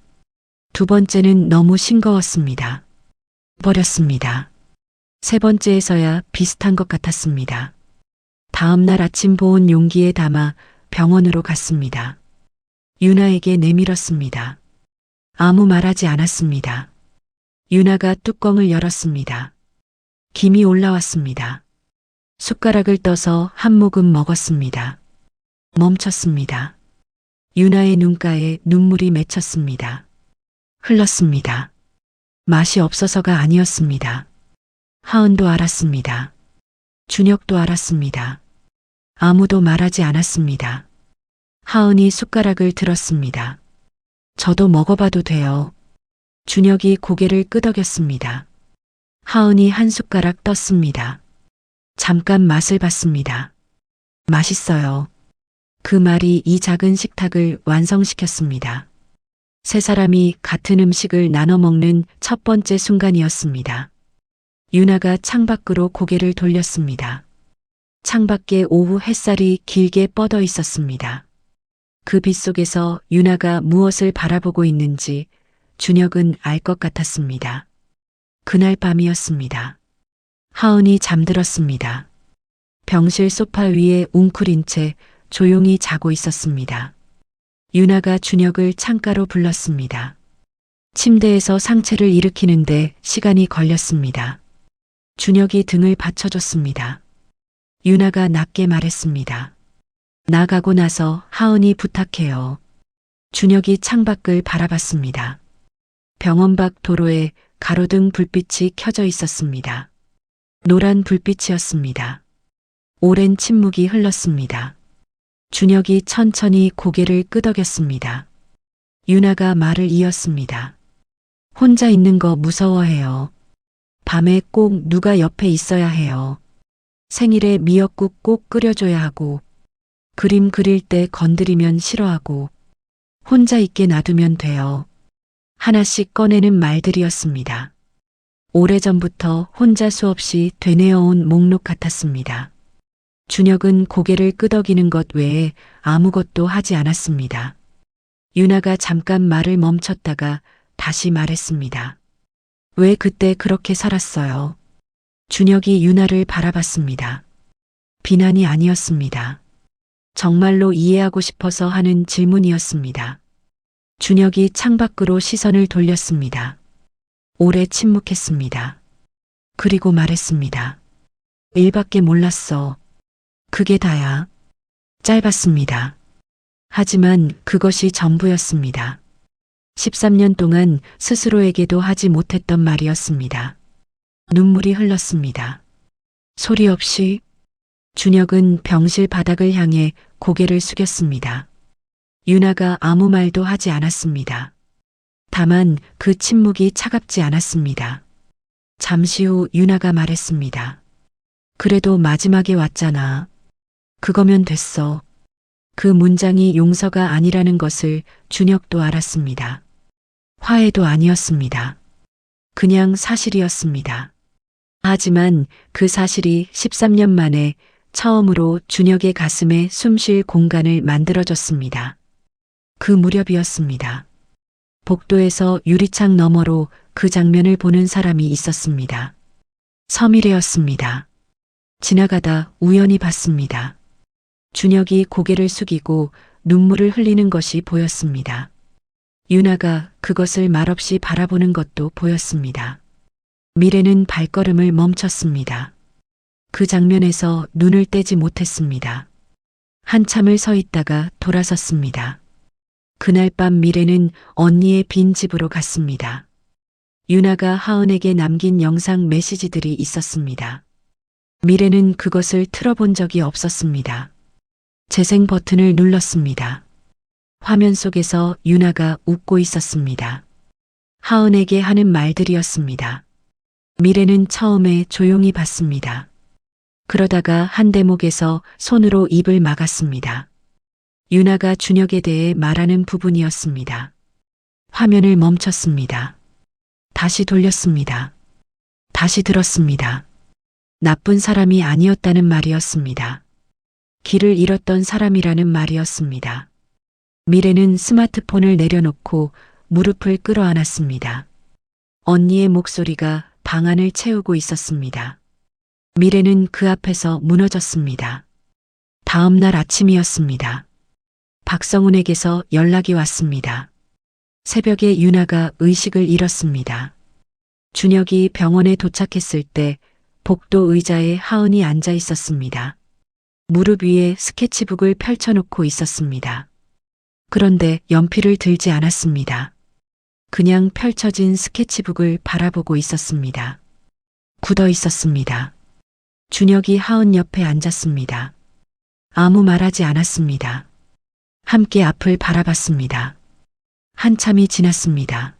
두 번째는 너무 싱거웠습니다. 버렸습니다. 세 번째에서야 비슷한 것 같았습니다. 다음 날 아침 보온 용기에 담아 병원으로 갔습니다. 유나에게 내밀었습니다. 아무 말하지 않았습니다. 유나가 뚜껑을 열었습니다. 김이 올라왔습니다. 숟가락을 떠서 한 모금 먹었습니다. 멈췄습니다. 유나의 눈가에 눈물이 맺혔습니다. 흘렀습니다. 맛이 없어서가 아니었습니다. 하은도 알았습니다. 준혁도 알았습니다. 아무도 말하지 않았습니다. 하은이 숟가락을 들었습니다. 저도 먹어봐도 돼요. 준혁이 고개를 끄덕였습니다. 하은이 한 숟가락 떴습니다. 잠깐 맛을 봤습니다. 맛있어요. 그 말이 이 작은 식탁을 완성시켰습니다. 세 사람이 같은 음식을 나눠 먹는 첫 번째 순간이었습니다. 유나가 창밖으로 고개를 돌렸습니다. 창밖에 오후 햇살이 길게 뻗어 있었습니다. 그 빛 속에서 유나가 무엇을 바라보고 있는지 준혁은 알 것 같았습니다. 그날 밤이었습니다. 하은이 잠들었습니다. 병실 소파 위에 웅크린 채 조용히 자고 있었습니다. 유나가 준혁을 창가로 불렀습니다. 침대에서 상체를 일으키는데 시간이 걸렸습니다. 준혁이 등을 받쳐줬습니다. 유나가 낮게 말했습니다. 나가고 나서 하은이 부탁해요. 준혁이 창밖을 바라봤습니다. 병원 밖 도로에 가로등 불빛이 켜져 있었습니다. 노란 불빛이었습니다. 오랜 침묵이 흘렀습니다. 준혁이 천천히 고개를 끄덕였습니다. 유나가 말을 이었습니다. 혼자 있는 거 무서워해요. 밤에 꼭 누가 옆에 있어야 해요. 생일에 미역국 꼭 끓여줘야 하고, 그림 그릴 때 건드리면 싫어하고, 혼자 있게 놔두면 돼요. 하나씩 꺼내는 말들이었습니다. 오래전부터 혼자 수없이 되뇌어온 목록 같았습니다. 준혁은 고개를 끄덕이는 것 외에 아무것도 하지 않았습니다. 유나가 잠깐 말을 멈췄다가 다시 말했습니다. 왜 그때 그렇게 살았어요? 준혁이 유나를 바라봤습니다. 비난이 아니었습니다. 정말로 이해하고 싶어서 하는 질문이었습니다. 준혁이 창밖으로 시선을 돌렸습니다. 오래 침묵했습니다. 그리고 말했습니다. 일밖에 몰랐어. 그게 다야. 짧았습니다. 하지만 그것이 전부였습니다. 13년 동안 스스로에게도 하지 못했던 말이었습니다. 눈물이 흘렀습니다. 소리 없이 준혁은 병실 바닥을 향해 고개를 숙였습니다. 유나가 아무 말도 하지 않았습니다. 다만 그 침묵이 차갑지 않았습니다. 잠시 후 유나가 말했습니다. 그래도 마지막에 왔잖아. 그거면 됐어. 그 문장이 용서가 아니라는 것을 준혁도 알았습니다. 화해도 아니었습니다. 그냥 사실이었습니다. 하지만 그 사실이 13년 만에 처음으로 준혁의 가슴에 숨쉴 공간을 만들어줬습니다. 그 무렵이었습니다. 복도에서 유리창 너머로 그 장면을 보는 사람이 있었습니다. 서미래였습니다. 지나가다 우연히 봤습니다. 준혁이 고개를 숙이고 눈물을 흘리는 것이 보였습니다. 유나가 그것을 말없이 바라보는 것도 보였습니다. 미래는 발걸음을 멈췄습니다. 그 장면에서 눈을 떼지 못했습니다. 한참을 서 있다가 돌아섰습니다. 그날 밤 미래는 언니의 빈 집으로 갔습니다. 유나가 하은에게 남긴 영상 메시지들이 있었습니다. 미래는 그것을 틀어본 적이 없었습니다. 재생 버튼을 눌렀습니다. 화면 속에서 유나가 웃고 있었습니다. 하은에게 하는 말들이었습니다. 미래는 처음에 조용히 봤습니다. 그러다가 한 대목에서 손으로 입을 막았습니다. 유나가 준혁에 대해 말하는 부분이었습니다. 화면을 멈췄습니다. 다시 돌렸습니다. 다시 들었습니다. 나쁜 사람이 아니었다는 말이었습니다. 길을 잃었던 사람이라는 말이었습니다. 미래는 스마트폰을 내려놓고 무릎을 끌어안았습니다. 언니의 목소리가 방 안을 채우고 있었습니다. 미래는 그 앞에서 무너졌습니다. 다음 날 아침이었습니다. 박성훈에게서 연락이 왔습니다. 새벽에 유나가 의식을 잃었습니다. 준혁이 병원에 도착했을 때 복도 의자에 하은이 앉아 있었습니다. 무릎 위에 스케치북을 펼쳐놓고 있었습니다. 그런데 연필을 들지 않았습니다. 그냥 펼쳐진 스케치북을 바라보고 있었습니다. 굳어 있었습니다. 준혁이 하은 옆에 앉았습니다. 아무 말하지 않았습니다. 함께 앞을 바라봤습니다. 한참이 지났습니다.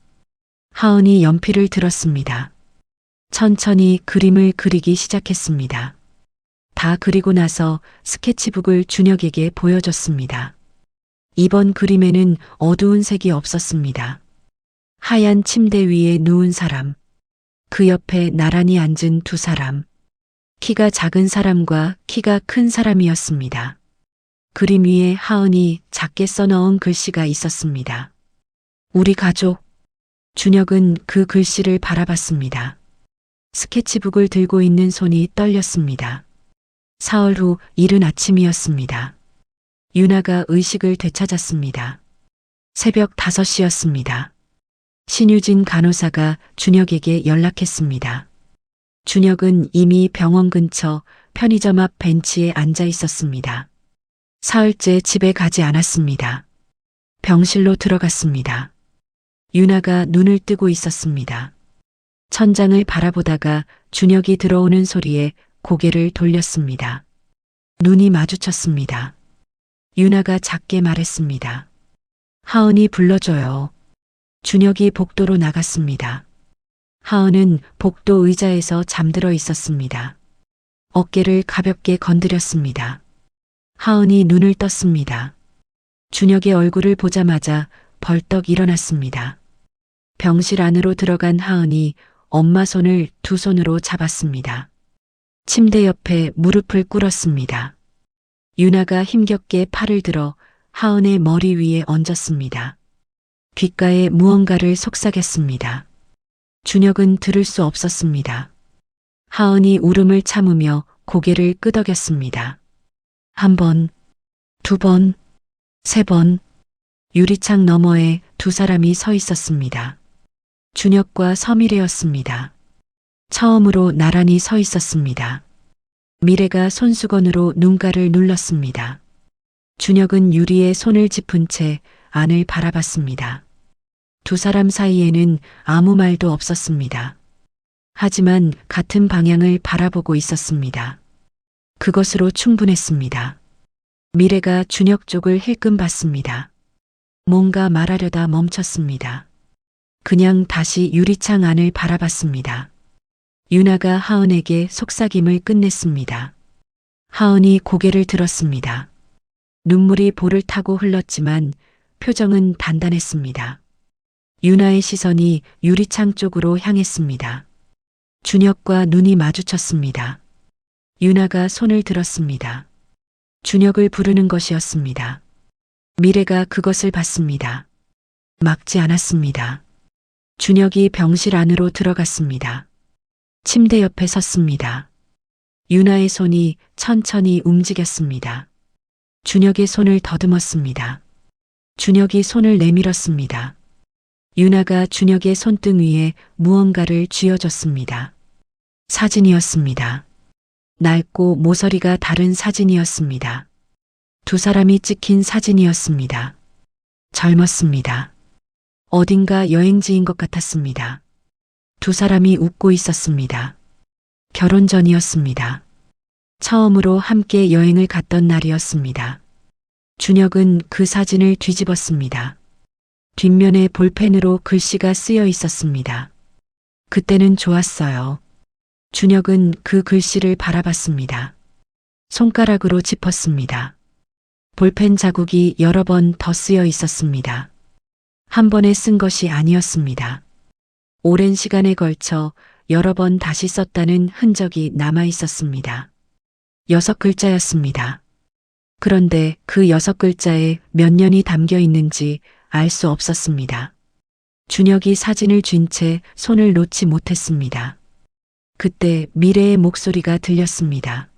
하은이 연필을 들었습니다. 천천히 그림을 그리기 시작했습니다. 다 그리고 나서 스케치북을 준혁에게 보여줬습니다. 이번 그림에는 어두운 색이 없었습니다. 하얀 침대 위에 누운 사람, 그 옆에 나란히 앉은 두 사람, 키가 작은 사람과 키가 큰 사람이었습니다. 그림 위에 하은이 작게 써넣은 글씨가 있었습니다. 우리 가족. 준혁은 그 글씨를 바라봤습니다. 스케치북을 들고 있는 손이 떨렸습니다. 사흘 후 이른 아침이었습니다. 유나가 의식을 되찾았습니다. 새벽 5시였습니다. 신유진 간호사가 준혁에게 연락했습니다. 준혁은 이미 병원 근처 편의점 앞 벤치에 앉아 있었습니다. 사흘째 집에 가지 않았습니다. 병실로 들어갔습니다. 유나가 눈을 뜨고 있었습니다. 천장을 바라보다가 준혁이 들어오는 소리에 고개를 돌렸습니다. 눈이 마주쳤습니다. 유나가 작게 말했습니다. 하은이 불러줘요. 준혁이 복도로 나갔습니다. 하은은 복도 의자에서 잠들어 있었습니다. 어깨를 가볍게 건드렸습니다. 하은이 눈을 떴습니다. 준혁의 얼굴을 보자마자 벌떡 일어났습니다. 병실 안으로 들어간 하은이 엄마 손을 두 손으로 잡았습니다. 침대 옆에 무릎을 꿇었습니다. 유나가 힘겹게 팔을 들어 하은의 머리 위에 얹었습니다. 귓가에 무언가를 속삭였습니다. 준혁은 들을 수 없었습니다. 하은이 울음을 참으며 고개를 끄덕였습니다. 1번, 2번, 3번. 유리창 너머에 두 사람이 서 있었습니다. 준혁과 서미래였습니다. 처음으로 나란히 서 있었습니다. 미래가 손수건으로 눈가를 눌렀습니다. 준혁은 유리에 손을 짚은 채 안을 바라봤습니다. 두 사람 사이에는 아무 말도 없었습니다. 하지만 같은 방향을 바라보고 있었습니다. 그것으로 충분했습니다. 미래가 준혁 쪽을 힐끔 봤습니다. 뭔가 말하려다 멈췄습니다. 그냥 다시 유리창 안을 바라봤습니다. 유나가 하은에게 속삭임을 끝냈습니다. 하은이 고개를 들었습니다. 눈물이 볼을 타고 흘렀지만 표정은 단단했습니다. 유나의 시선이 유리창 쪽으로 향했습니다. 준혁과 눈이 마주쳤습니다. 유나가 손을 들었습니다. 준혁을 부르는 것이었습니다. 미래가 그것을 봤습니다. 막지 않았습니다. 준혁이 병실 안으로 들어갔습니다. 침대 옆에 섰습니다. 유나의 손이 천천히 움직였습니다. 준혁의 손을 더듬었습니다. 준혁이 손을 내밀었습니다. 유나가 준혁의 손등 위에 무언가를 쥐어줬습니다. 사진이었습니다. 낡고 모서리가 다른 사진이었습니다. 두 사람이 찍힌 사진이었습니다. 젊었습니다. 어딘가 여행지인 것 같았습니다. 두 사람이 웃고 있었습니다. 결혼 전이었습니다. 처음으로 함께 여행을 갔던 날이었습니다. 준혁은 그 사진을 뒤집었습니다. 뒷면에 볼펜으로 글씨가 쓰여 있었습니다. 그때는 좋았어요. 준혁은 그 글씨를 바라봤습니다. 손가락으로 짚었습니다. 볼펜 자국이 여러 번 더 쓰여 있었습니다. 한 번에 쓴 것이 아니었습니다. 오랜 시간에 걸쳐 여러 번 다시 썼다는 흔적이 남아 있었습니다. 6글자였습니다. 그런데 그 6글자에 몇 년이 담겨 있는지 알 수 없었습니다. 준혁이 사진을 쥔 채 손을 놓지 못했습니다. 그때 미래의 목소리가 들렸습니다.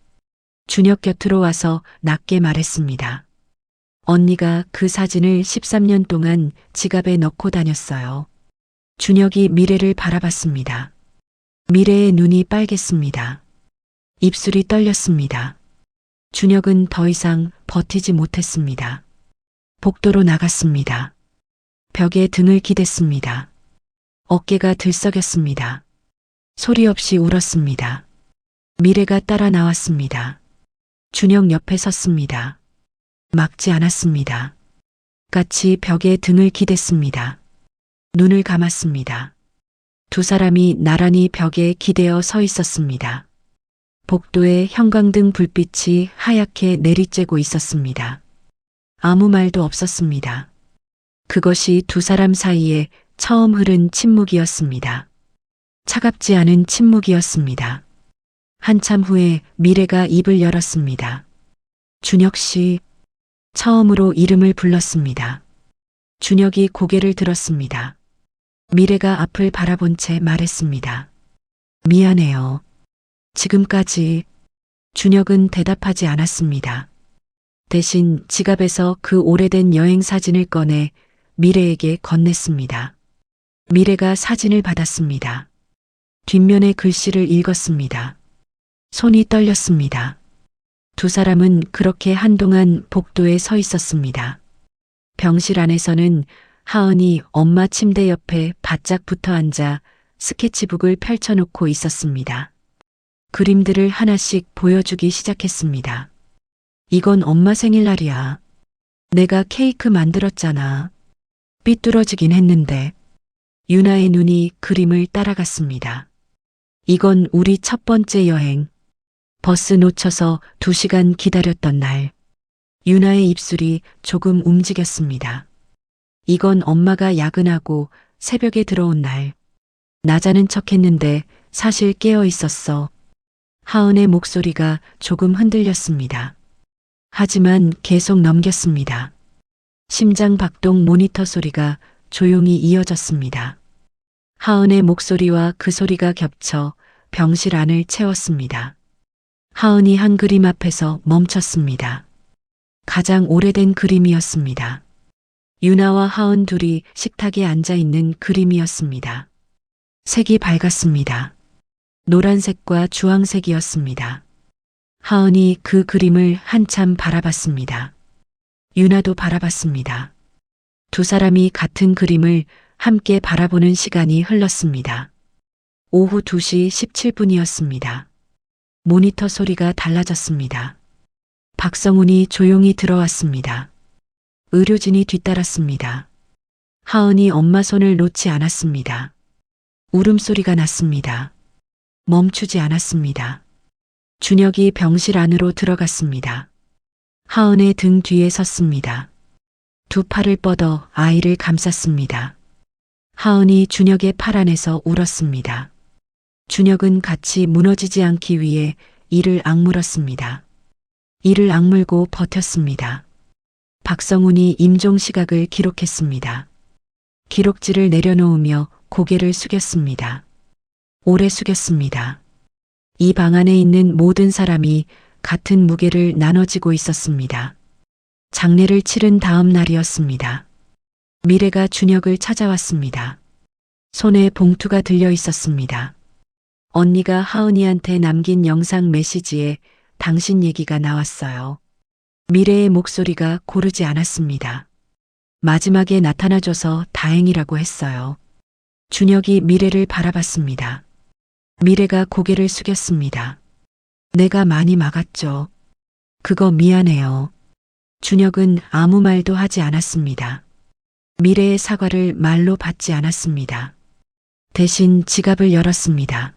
준혁 곁으로 와서 낮게 말했습니다. 언니가 그 사진을 13년 동안 지갑에 넣고 다녔어요. 준혁이 미래를 바라봤습니다. 미래의 눈이 빨갰습니다. 입술이 떨렸습니다. 준혁은 더 이상 버티지 못했습니다. 복도로 나갔습니다. 벽에 등을 기댔습니다. 어깨가 들썩였습니다. 소리 없이 울었습니다. 미래가 따라 나왔습니다. 준혁 옆에 섰습니다. 막지 않았습니다. 같이 벽에 등을 기댔습니다. 눈을 감았습니다. 두 사람이 나란히 벽에 기대어 서 있었습니다. 복도에 형광등 불빛이 하얗게 내리쬐고 있었습니다. 아무 말도 없었습니다. 그것이 두 사람 사이에 처음 흐른 침묵이었습니다. 차갑지 않은 침묵이었습니다. 한참 후에 미래가 입을 열었습니다. 준혁 씨, 처음으로 이름을 불렀습니다. 준혁이 고개를 들었습니다. 미래가 앞을 바라본 채 말했습니다. 미안해요. 지금까지. 준혁은 대답하지 않았습니다. 대신 지갑에서 그 오래된 여행 사진을 꺼내 미래에게 건넸습니다. 미래가 사진을 받았습니다. 뒷면의 글씨를 읽었습니다. 손이 떨렸습니다. 두 사람은 그렇게 한동안 복도에 서 있었습니다. 병실 안에서는 하은이 엄마 침대 옆에 바짝 붙어 앉아 스케치북을 펼쳐놓고 있었습니다. 그림들을 하나씩 보여주기 시작했습니다. 이건 엄마 생일날이야. 내가 케이크 만들었잖아. 삐뚤어지긴 했는데. 유나의 눈이 그림을 따라갔습니다. 이건 우리 첫 번째 여행. 버스 놓쳐서 2시간 기다렸던 날. 유나의 입술이 조금 움직였습니다. 이건 엄마가 야근하고 새벽에 들어온 날. 나자는 척했는데 사실 깨어 있었어. 하은의 목소리가 조금 흔들렸습니다. 하지만 계속 넘겼습니다. 심장 박동 모니터 소리가 조용히 이어졌습니다. 하은의 목소리와 그 소리가 겹쳐 병실 안을 채웠습니다. 하은이 한 그림 앞에서 멈췄습니다. 가장 오래된 그림이었습니다. 유나와 하은 둘이 식탁에 앉아 있는 그림이었습니다. 색이 밝았습니다. 노란색과 주황색이었습니다. 하은이 그 그림을 한참 바라봤습니다. 유나도 바라봤습니다. 두 사람이 같은 그림을 함께 바라보는 시간이 흘렀습니다. 오후 2시 17분이었습니다. 모니터 소리가 달라졌습니다. 박성훈이 조용히 들어왔습니다. 의료진이 뒤따랐습니다. 하은이 엄마 손을 놓지 않았습니다. 울음소리가 났습니다. 멈추지 않았습니다. 준혁이 병실 안으로 들어갔습니다. 하은의 등 뒤에 섰습니다. 두 팔을 뻗어 아이를 감쌌습니다. 하은이 준혁의 팔 안에서 울었습니다. 준혁은 같이 무너지지 않기 위해 이를 악물었습니다. 이를 악물고 버텼습니다. 박성훈이 임종 시각을 기록했습니다. 기록지를 내려놓으며 고개를 숙였습니다. 오래 숙였습니다. 이 방 안에 있는 모든 사람이 같은 무게를 나눠지고 있었습니다. 장례를 치른 다음 날이었습니다. 미래가 준혁을 찾아왔습니다. 손에 봉투가 들려 있었습니다. 언니가 하은이한테 남긴 영상 메시지에 당신 얘기가 나왔어요. 미래의 목소리가 고르지 않았습니다. 마지막에 나타나줘서 다행이라고 했어요. 준혁이 미래를 바라봤습니다. 미래가 고개를 숙였습니다. 내가 많이 막았죠. 그거 미안해요. 준혁은 아무 말도 하지 않았습니다. 미래의 사과를 말로 받지 않았습니다. 대신 지갑을 열었습니다.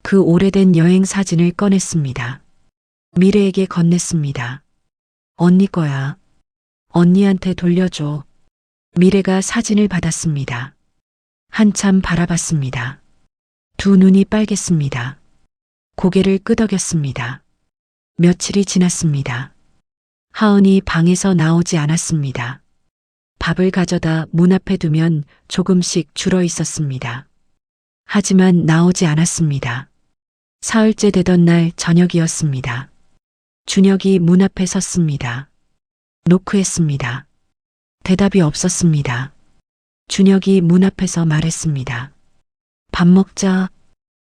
그 오래된 여행 사진을 꺼냈습니다. 미래에게 건넸습니다. 언니 거야. 언니한테 돌려줘. 미래가 사진을 받았습니다. 한참 바라봤습니다. 두 눈이 빨갰습니다. 고개를 끄덕였습니다. 며칠이 지났습니다. 하은이 방에서 나오지 않았습니다. 밥을 가져다 문 앞에 두면 조금씩 줄어 있었습니다. 하지만 나오지 않았습니다. 사흘째 되던 날 저녁이었습니다. 준혁이 문 앞에 섰습니다. 노크했습니다. 대답이 없었습니다. 준혁이 문 앞에서 말했습니다. 밥 먹자.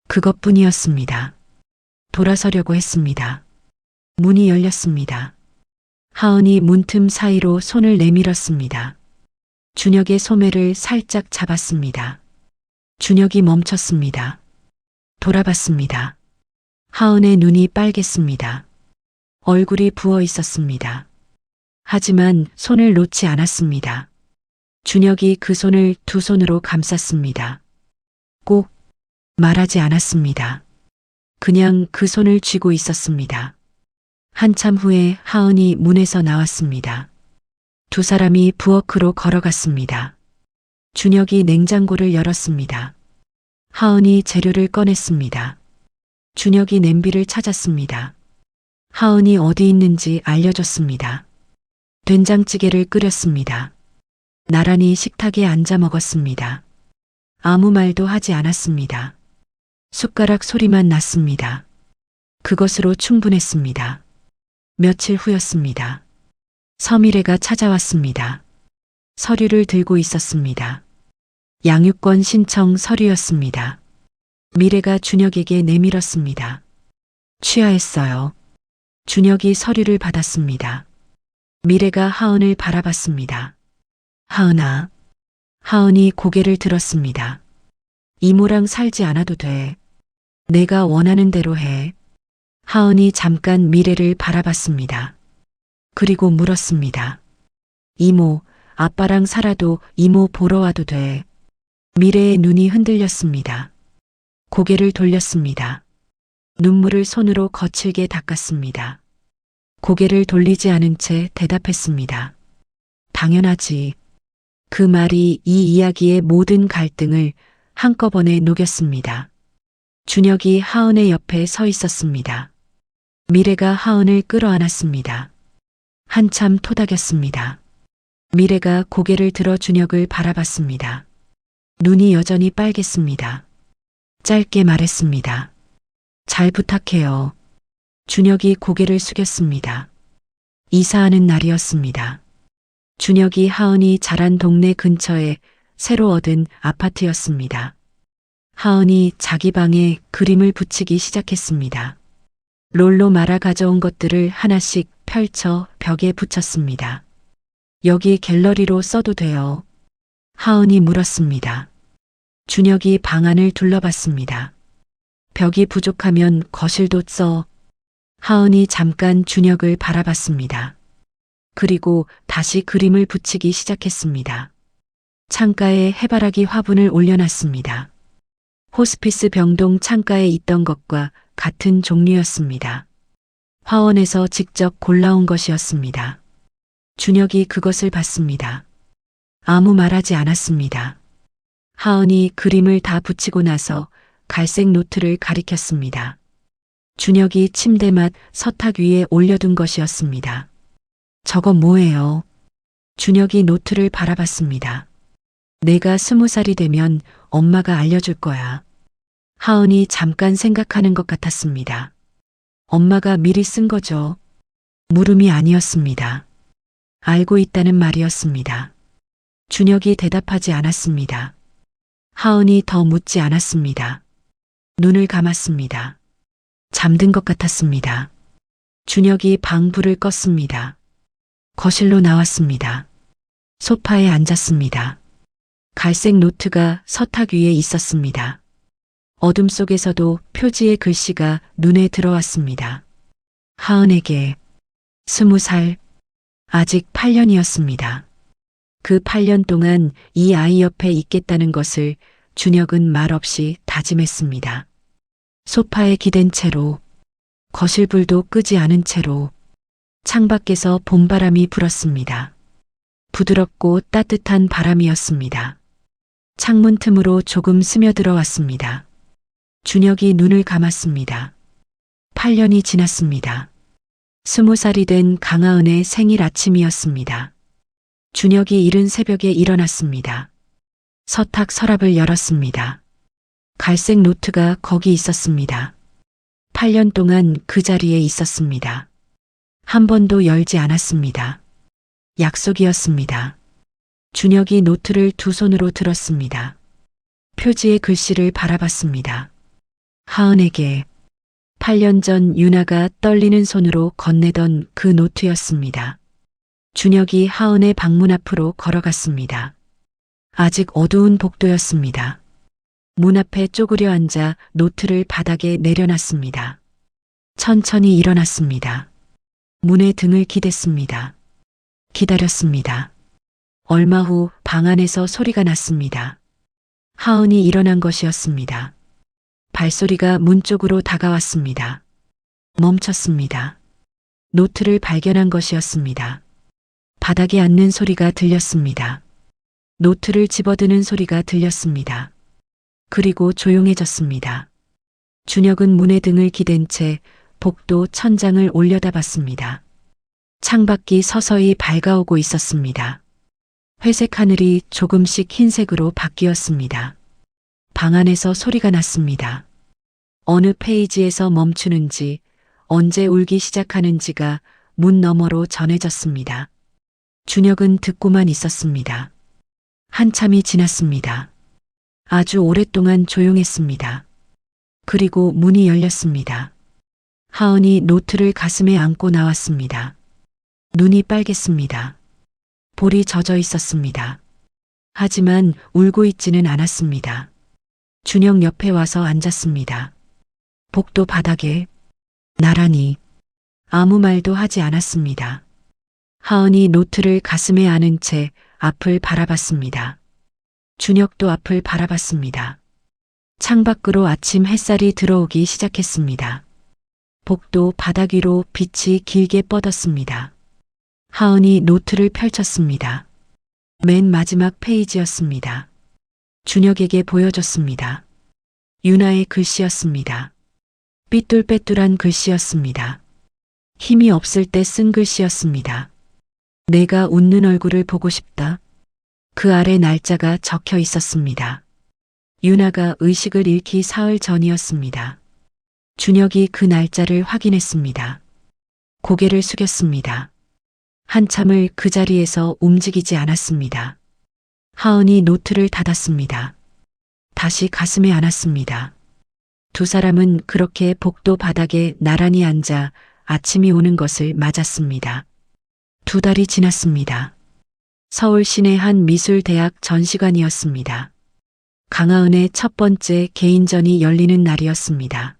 그것뿐이었습니다. 돌아서려고 했습니다. 문이 열렸습니다. 하은이 문틈 사이로 손을 내밀었습니다. 준혁의 소매를 살짝 잡았습니다. 준혁이 멈췄습니다. 돌아봤습니다. 하은의 눈이 빨갰습니다. 얼굴이 부어 있었습니다. 하지만 손을 놓지 않았습니다. 준혁이 그 손을 두 손으로 감쌌습니다. 꼭 말하지 않았습니다. 그냥 그 손을 쥐고 있었습니다. 한참 후에 하은이 문에서 나왔습니다. 두 사람이 부엌으로 걸어갔습니다. 준혁이 냉장고를 열었습니다. 하은이 재료를 꺼냈습니다. 준혁이 냄비를 찾았습니다. 하은이 어디 있는지 알려줬습니다. 된장찌개를 끓였습니다. 나란히 식탁에 앉아 먹었습니다. 아무 말도 하지 않았습니다. 숟가락 소리만 났습니다. 그것으로 충분했습니다. 며칠 후였습니다. 서미래가 찾아왔습니다. 서류를 들고 있었습니다. 양육권 신청 서류였습니다. 미래가 준혁에게 내밀었습니다. 취하했어요. 준혁이 서류를 받았습니다. 미래가 하은을 바라봤습니다. 하은아. 하은이 고개를 들었습니다. 이모랑 살지 않아도 돼. 내가 원하는 대로 해. 하은이 잠깐 미래를 바라봤습니다. 그리고 물었습니다. 이모, 아빠랑 살아도 이모 보러 와도 돼. 미래의 눈이 흔들렸습니다. 고개를 돌렸습니다. 눈물을 손으로 거칠게 닦았습니다. 고개를 돌리지 않은 채 대답했습니다. 당연하지. 그 말이 이 이야기의 모든 갈등을 한꺼번에 녹였습니다. 준혁이 하은의 옆에 서 있었습니다. 미래가 하은을 끌어안았습니다. 한참 토닥였습니다. 미래가 고개를 들어 준혁을 바라봤습니다. 눈이 여전히 빨갰습니다. 짧게 말했습니다. 잘 부탁해요. 준혁이 고개를 숙였습니다. 이사하는 날이었습니다. 준혁이 하은이 자란 동네 근처에 새로 얻은 아파트였습니다. 하은이 자기 방에 그림을 붙이기 시작했습니다. 롤로 말아 가져온 것들을 하나씩 펼쳐 벽에 붙였습니다. 여기 갤러리로 써도 돼요. 하은이 물었습니다. 준혁이 방 안을 둘러봤습니다. 벽이 부족하면 거실도 써. 하은이 잠깐 준혁을 바라봤습니다. 그리고 다시 그림을 붙이기 시작했습니다. 창가에 해바라기 화분을 올려놨습니다. 호스피스 병동 창가에 있던 것과 같은 종류였습니다. 화원에서 직접 골라온 것이었습니다. 준혁이 그것을 봤습니다. 아무 말하지 않았습니다. 하은이 그림을 다 붙이고 나서 갈색 노트를 가리켰습니다. 준혁이 침대맡 서탁 위에 올려둔 것이었습니다. 저거 뭐예요? 준혁이 노트를 바라봤습니다. 내가 20살이 되면 엄마가 알려줄 거야. 하은이 잠깐 생각하는 것 같았습니다. 엄마가 미리 쓴 거죠. 물음이 아니었습니다. 알고 있다는 말이었습니다. 준혁이 대답하지 않았습니다. 하은이 더 묻지 않았습니다. 눈을 감았습니다. 잠든 것 같았습니다. 준혁이 방 불을 껐습니다. 거실로 나왔습니다. 소파에 앉았습니다. 갈색 노트가 서탁 위에 있었습니다. 어둠 속에서도 표지의 글씨가 눈에 들어왔습니다. 하은에게 20살, 아직 8년이었습니다. 그 8년 동안 이 아이 옆에 있겠다는 것을 준혁은 말없이 다짐했습니다. 소파에 기댄 채로, 거실 불도 끄지 않은 채로 창밖에서 봄바람이 불었습니다. 부드럽고 따뜻한 바람이었습니다. 창문 틈으로 조금 스며들어왔습니다. 준혁이 눈을 감았습니다. 8년이 지났습니다. 20살이 된 강하은의 생일 아침이었습니다. 준혁이 이른 새벽에 일어났습니다. 서탁 서랍을 열었습니다. 갈색 노트가 거기 있었습니다. 8년 동안 그 자리에 있었습니다. 한 번도 열지 않았습니다. 약속이었습니다. 준혁이 노트를 두 손으로 들었습니다. 표지의 글씨를 바라봤습니다. 하은에게 8년 전 유나가 떨리는 손으로 건네던 그 노트였습니다. 준혁이 하은의 방문 앞으로 걸어갔습니다. 아직 어두운 복도였습니다. 문 앞에 쪼그려 앉아 노트를 바닥에 내려놨습니다. 천천히 일어났습니다. 문에 등을 기댔습니다. 기다렸습니다. 얼마 후 방 안에서 소리가 났습니다. 하은이 일어난 것이었습니다. 발소리가 문 쪽으로 다가왔습니다. 멈췄습니다. 노트를 발견한 것이었습니다. 바닥에 앉는 소리가 들렸습니다. 노트를 집어드는 소리가 들렸습니다. 그리고 조용해졌습니다. 준혁은 문에 등을 기댄 채 복도 천장을 올려다봤습니다. 창밖이 서서히 밝아오고 있었습니다. 회색 하늘이 조금씩 흰색으로 바뀌었습니다. 방 안에서 소리가 났습니다. 어느 페이지에서 멈추는지, 언제 울기 시작하는지가 문 너머로 전해졌습니다. 준혁은 듣고만 있었습니다. 한참이 지났습니다. 아주 오랫동안 조용했습니다. 그리고 문이 열렸습니다. 하은이 노트를 가슴에 안고 나왔습니다. 눈이 빨갰습니다. 볼이 젖어 있었습니다. 하지만 울고 있지는 않았습니다. 준혁 옆에 와서 앉았습니다. 복도 바닥에 나란히 아무 말도 하지 않았습니다. 하은이 노트를 가슴에 안은 채 앞을 바라봤습니다. 준혁도 앞을 바라봤습니다. 창밖으로 아침 햇살이 들어오기 시작했습니다. 복도 바닥 위로 빛이 길게 뻗었습니다. 하은이 노트를 펼쳤습니다. 맨 마지막 페이지였습니다. 준혁에게 보여줬습니다. 유나의 글씨였습니다. 삐뚤빼뚤한 글씨였습니다. 힘이 없을 때 쓴 글씨였습니다. 내가 웃는 얼굴을 보고 싶다. 그 아래 날짜가 적혀 있었습니다. 유나가 의식을 잃기 사흘 전이었습니다. 준혁이 그 날짜를 확인했습니다. 고개를 숙였습니다. 한참을 그 자리에서 움직이지 않았습니다. 하은이 노트를 닫았습니다. 다시 가슴에 안았습니다. 두 사람은 그렇게 복도 바닥에 나란히 앉아 아침이 오는 것을 맞았습니다. 2달이 지났습니다. 서울 시내 한 미술대학 전시관이었습니다. 강하은의 첫 번째 개인전이 열리는 날이었습니다.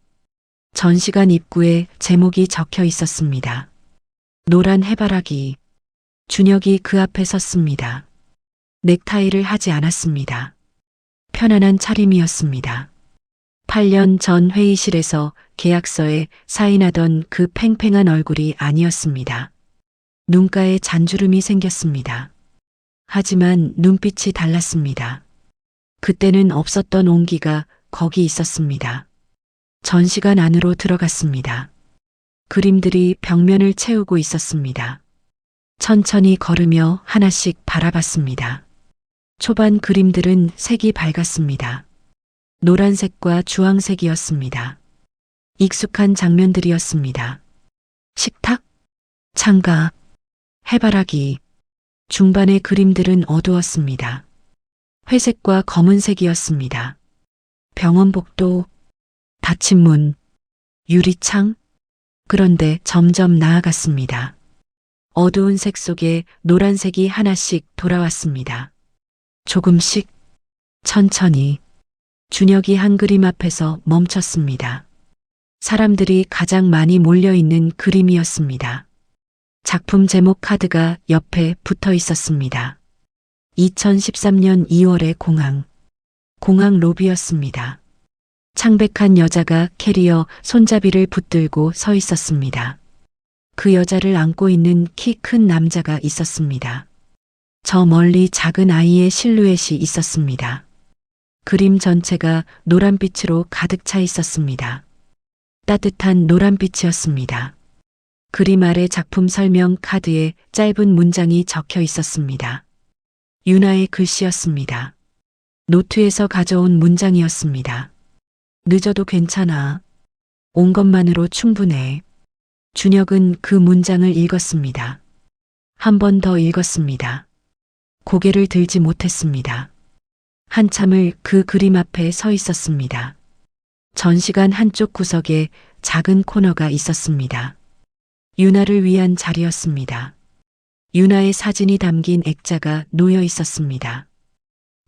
전시관 입구에 제목이 적혀 있었습니다. 노란 해바라기. 준혁이 그 앞에 섰습니다. 넥타이를 하지 않았습니다. 편안한 차림이었습니다. 8년 전 회의실에서 계약서에 사인하던 그 팽팽한 얼굴이 아니었습니다. 눈가에 잔주름이 생겼습니다. 하지만 눈빛이 달랐습니다. 그때는 없었던 온기가 거기 있었습니다. 전시관 안으로 들어갔습니다. 그림들이 벽면을 채우고 있었습니다. 천천히 걸으며 하나씩 바라봤습니다. 초반 그림들은 색이 밝았습니다. 노란색과 주황색이었습니다. 익숙한 장면들이었습니다. 식탁, 창가, 해바라기. 중반의 그림들은 어두웠습니다. 회색과 검은색이었습니다. 병원 복도, 닫힌 문, 유리창. 그런데 점점 나아갔습니다. 어두운 색 속에 노란색이 하나씩 돌아왔습니다. 조금씩, 천천히. 준혁이 한 그림 앞에서 멈췄습니다. 사람들이 가장 많이 몰려있는 그림이었습니다. 작품 제목 카드가 옆에 붙어 있었습니다. 2013년 2월의 공항. 공항 로비였습니다. 창백한 여자가 캐리어 손잡이를 붙들고 서 있었습니다. 그 여자를 안고 있는 키 큰 남자가 있었습니다. 저 멀리 작은 아이의 실루엣이 있었습니다. 그림 전체가 노란빛으로 가득 차 있었습니다. 따뜻한 노란빛이었습니다. 그림 아래 작품 설명 카드에 짧은 문장이 적혀 있었습니다. 유나의 글씨였습니다. 노트에서 가져온 문장이었습니다. 늦어도 괜찮아. 온 것만으로 충분해. 준혁은 그 문장을 읽었습니다. 한 번 더 읽었습니다. 고개를 들지 못했습니다. 한참을 그 그림 앞에 서 있었습니다. 전시관 한쪽 구석에 작은 코너가 있었습니다. 유나를 위한 자리였습니다. 유나의 사진이 담긴 액자가 놓여 있었습니다.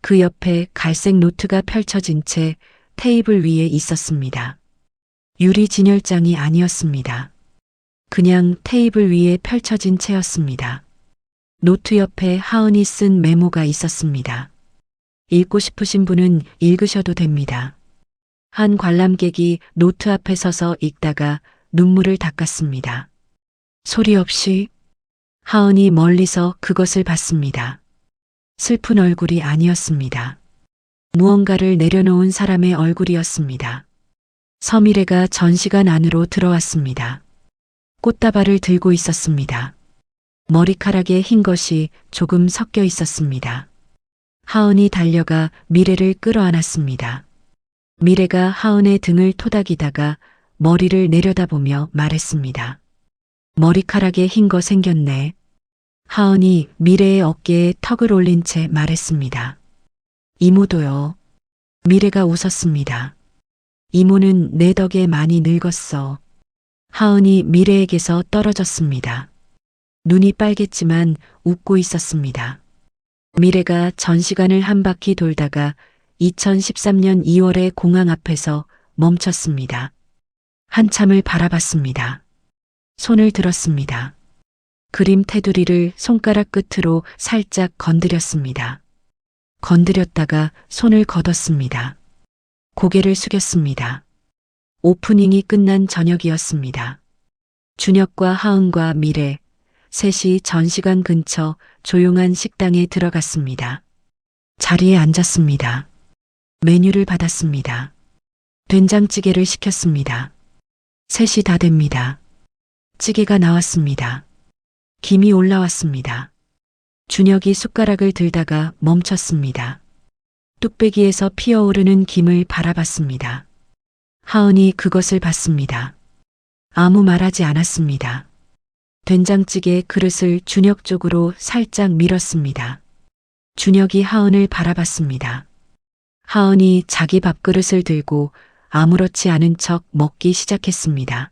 그 옆에 갈색 노트가 펼쳐진 채 테이블 위에 있었습니다. 유리 진열장이 아니었습니다. 그냥 테이블 위에 펼쳐진 채였습니다. 노트 옆에 하은이 쓴 메모가 있었습니다. 읽고 싶으신 분은 읽으셔도 됩니다. 한 관람객이 노트 앞에 서서 읽다가 눈물을 닦았습니다. 소리 없이 하은이 멀리서 그것을 봤습니다. 슬픈 얼굴이 아니었습니다. 무언가를 내려놓은 사람의 얼굴이었습니다. 서미래가 전시관 안으로 들어왔습니다. 꽃다발을 들고 있었습니다. 머리카락에 흰 것이 조금 섞여 있었습니다. 하은이 달려가 미래를 끌어안았습니다. 미래가 하은의 등을 토닥이다가 머리를 내려다보며 말했습니다. 머리카락에 흰 거 생겼네. 하은이 미래의 어깨에 턱을 올린 채 말했습니다. 이모도요. 미래가 웃었습니다. 이모는 내 덕에 많이 늙었어. 하은이 미래에게서 떨어졌습니다. 눈이 빨갰지만 웃고 있었습니다. 미래가 전시관을 한 바퀴 돌다가 2013년 2월에 공항 앞에서 멈췄습니다. 한참을 바라봤습니다. 손을 들었습니다. 그림 테두리를 손가락 끝으로 살짝 건드렸습니다. 건드렸다가 손을 걷었습니다. 고개를 숙였습니다. 오프닝이 끝난 저녁이었습니다. 준혁과 하은과 미래, 셋이 전시관 근처 조용한 식당에 들어갔습니다. 자리에 앉았습니다. 메뉴를 받았습니다. 된장찌개를 시켰습니다. 셋이 다 됩니다. 찌개가 나왔습니다. 김이 올라왔습니다. 준혁이 숟가락을 들다가 멈췄습니다. 뚝배기에서 피어오르는 김을 바라봤습니다. 하은이 그것을 봤습니다. 아무 말하지 않았습니다. 된장찌개 그릇을 준혁 쪽으로 살짝 밀었습니다. 준혁이 하은을 바라봤습니다. 하은이 자기 밥그릇을 들고 아무렇지 않은 척 먹기 시작했습니다.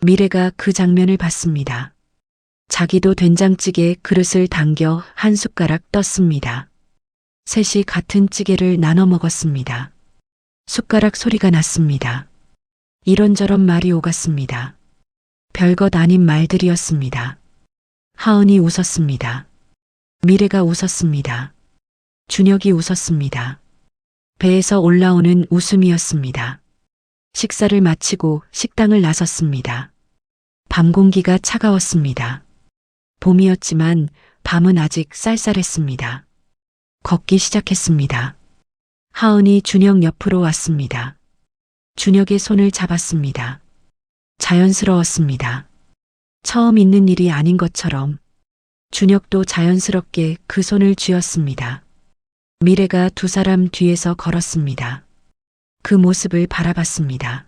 미래가 그 장면을 봤습니다. 자기도 된장찌개 그릇을 당겨 한 숟가락 떴습니다. 셋이 같은 찌개를 나눠 먹었습니다. 숟가락 소리가 났습니다. 이런저런 말이 오갔습니다. 별것 아닌 말들이었습니다. 하은이 웃었습니다. 미래가 웃었습니다. 준혁이 웃었습니다. 배에서 올라오는 웃음이었습니다. 식사를 마치고 식당을 나섰습니다. 밤 공기가 차가웠습니다. 봄이었지만 밤은 아직 쌀쌀했습니다. 걷기 시작했습니다. 하은이 준혁 옆으로 왔습니다. 준혁의 손을 잡았습니다. 자연스러웠습니다. 처음 있는 일이 아닌 것처럼 준혁도 자연스럽게 그 손을 쥐었습니다. 미래가 두 사람 뒤에서 걸었습니다. 그 모습을 바라봤습니다.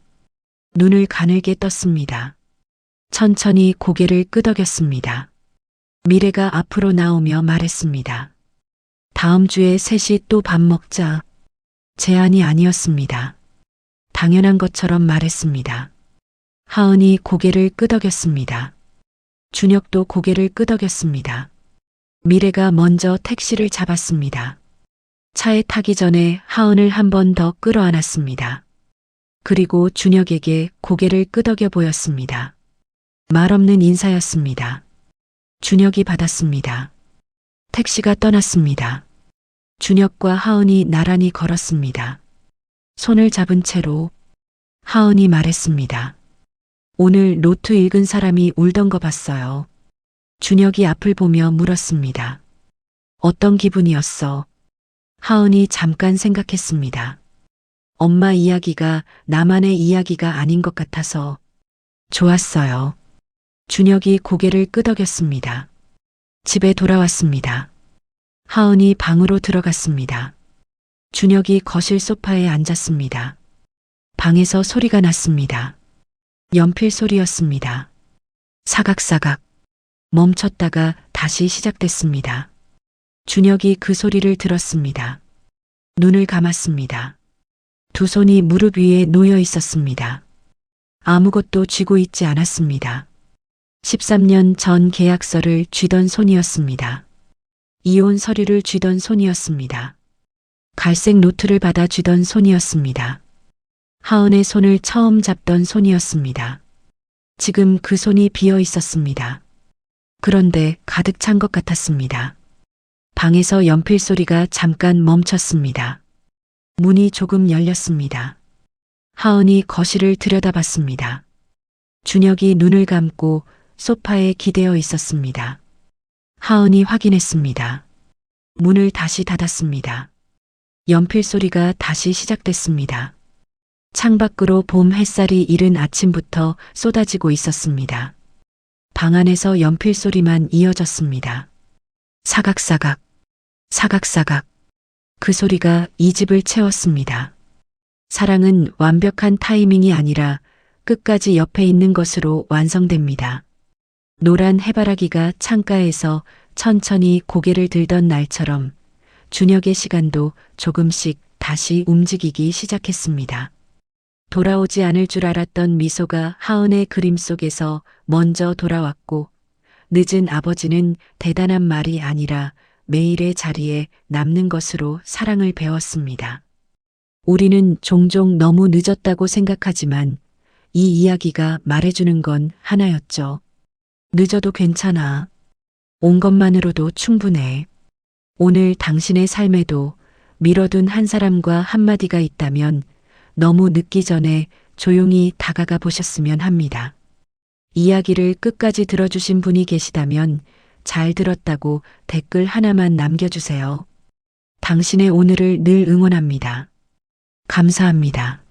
눈을 가늘게 떴습니다. 천천히 고개를 끄덕였습니다. 미래가 앞으로 나오며 말했습니다. 다음 주에 셋이 또 밥 먹자. 제안이 아니었습니다. 당연한 것처럼 말했습니다. 하은이 고개를 끄덕였습니다. 준혁도 고개를 끄덕였습니다. 미래가 먼저 택시를 잡았습니다. 차에 타기 전에 하은을 한 번 더 끌어안았습니다. 그리고 준혁에게 고개를 끄덕여 보였습니다. 말없는 인사였습니다. 준혁이 받았습니다. 택시가 떠났습니다. 준혁과 하은이 나란히 걸었습니다. 손을 잡은 채로 하은이 말했습니다. 오늘 노트 읽은 사람이 울던 거 봤어요. 준혁이 앞을 보며 물었습니다. 어떤 기분이었어? 하은이 잠깐 생각했습니다. 엄마 이야기가 나만의 이야기가 아닌 것 같아서 좋았어요. 준혁이 고개를 끄덕였습니다. 집에 돌아왔습니다. 하은이 방으로 들어갔습니다. 준혁이 거실 소파에 앉았습니다. 방에서 소리가 났습니다. 연필 소리였습니다. 사각사각. 멈췄다가 다시 시작됐습니다. 준혁이 그 소리를 들었습니다. 눈을 감았습니다. 두 손이 무릎 위에 놓여 있었습니다. 아무것도 쥐고 있지 않았습니다. 13년 전 계약서를 쥐던 손이었습니다. 이혼 서류를 쥐던 손이었습니다. 갈색 노트를 받아 쥐던 손이었습니다. 하은의 손을 처음 잡던 손이었습니다. 지금 그 손이 비어 있었습니다. 그런데 가득 찬 것 같았습니다. 방에서 연필 소리가 잠깐 멈췄습니다. 문이 조금 열렸습니다. 하은이 거실을 들여다봤습니다. 준혁이 눈을 감고 소파에 기대어 있었습니다. 하은이 확인했습니다. 문을 다시 닫았습니다. 연필 소리가 다시 시작됐습니다. 창밖으로 봄 햇살이 이른 아침부터 쏟아지고 있었습니다. 방 안에서 연필 소리만 이어졌습니다. 사각사각, 사각사각. 그 소리가 이 집을 채웠습니다. 사랑은 완벽한 타이밍이 아니라 끝까지 옆에 있는 것으로 완성됩니다. 노란 해바라기가 창가에서 천천히 고개를 들던 날처럼 준혁의 시간도 조금씩 다시 움직이기 시작했습니다. 돌아오지 않을 줄 알았던 미소가 하은의 그림 속에서 먼저 돌아왔고, 늦은 아버지는 대단한 말이 아니라 매일의 자리에 남는 것으로 사랑을 배웠습니다. 우리는 종종 너무 늦었다고 생각하지만 이 이야기가 말해주는 건 하나였죠. 늦어도 괜찮아. 온 것만으로도 충분해. 오늘 당신의 삶에도 미뤄둔 한 사람과 한마디가 있다면 너무 늦기 전에 조용히 다가가 보셨으면 합니다. 이야기를 끝까지 들어주신 분이 계시다면 잘 들었다고 댓글 하나만 남겨주세요. 당신의 오늘을 늘 응원합니다. 감사합니다.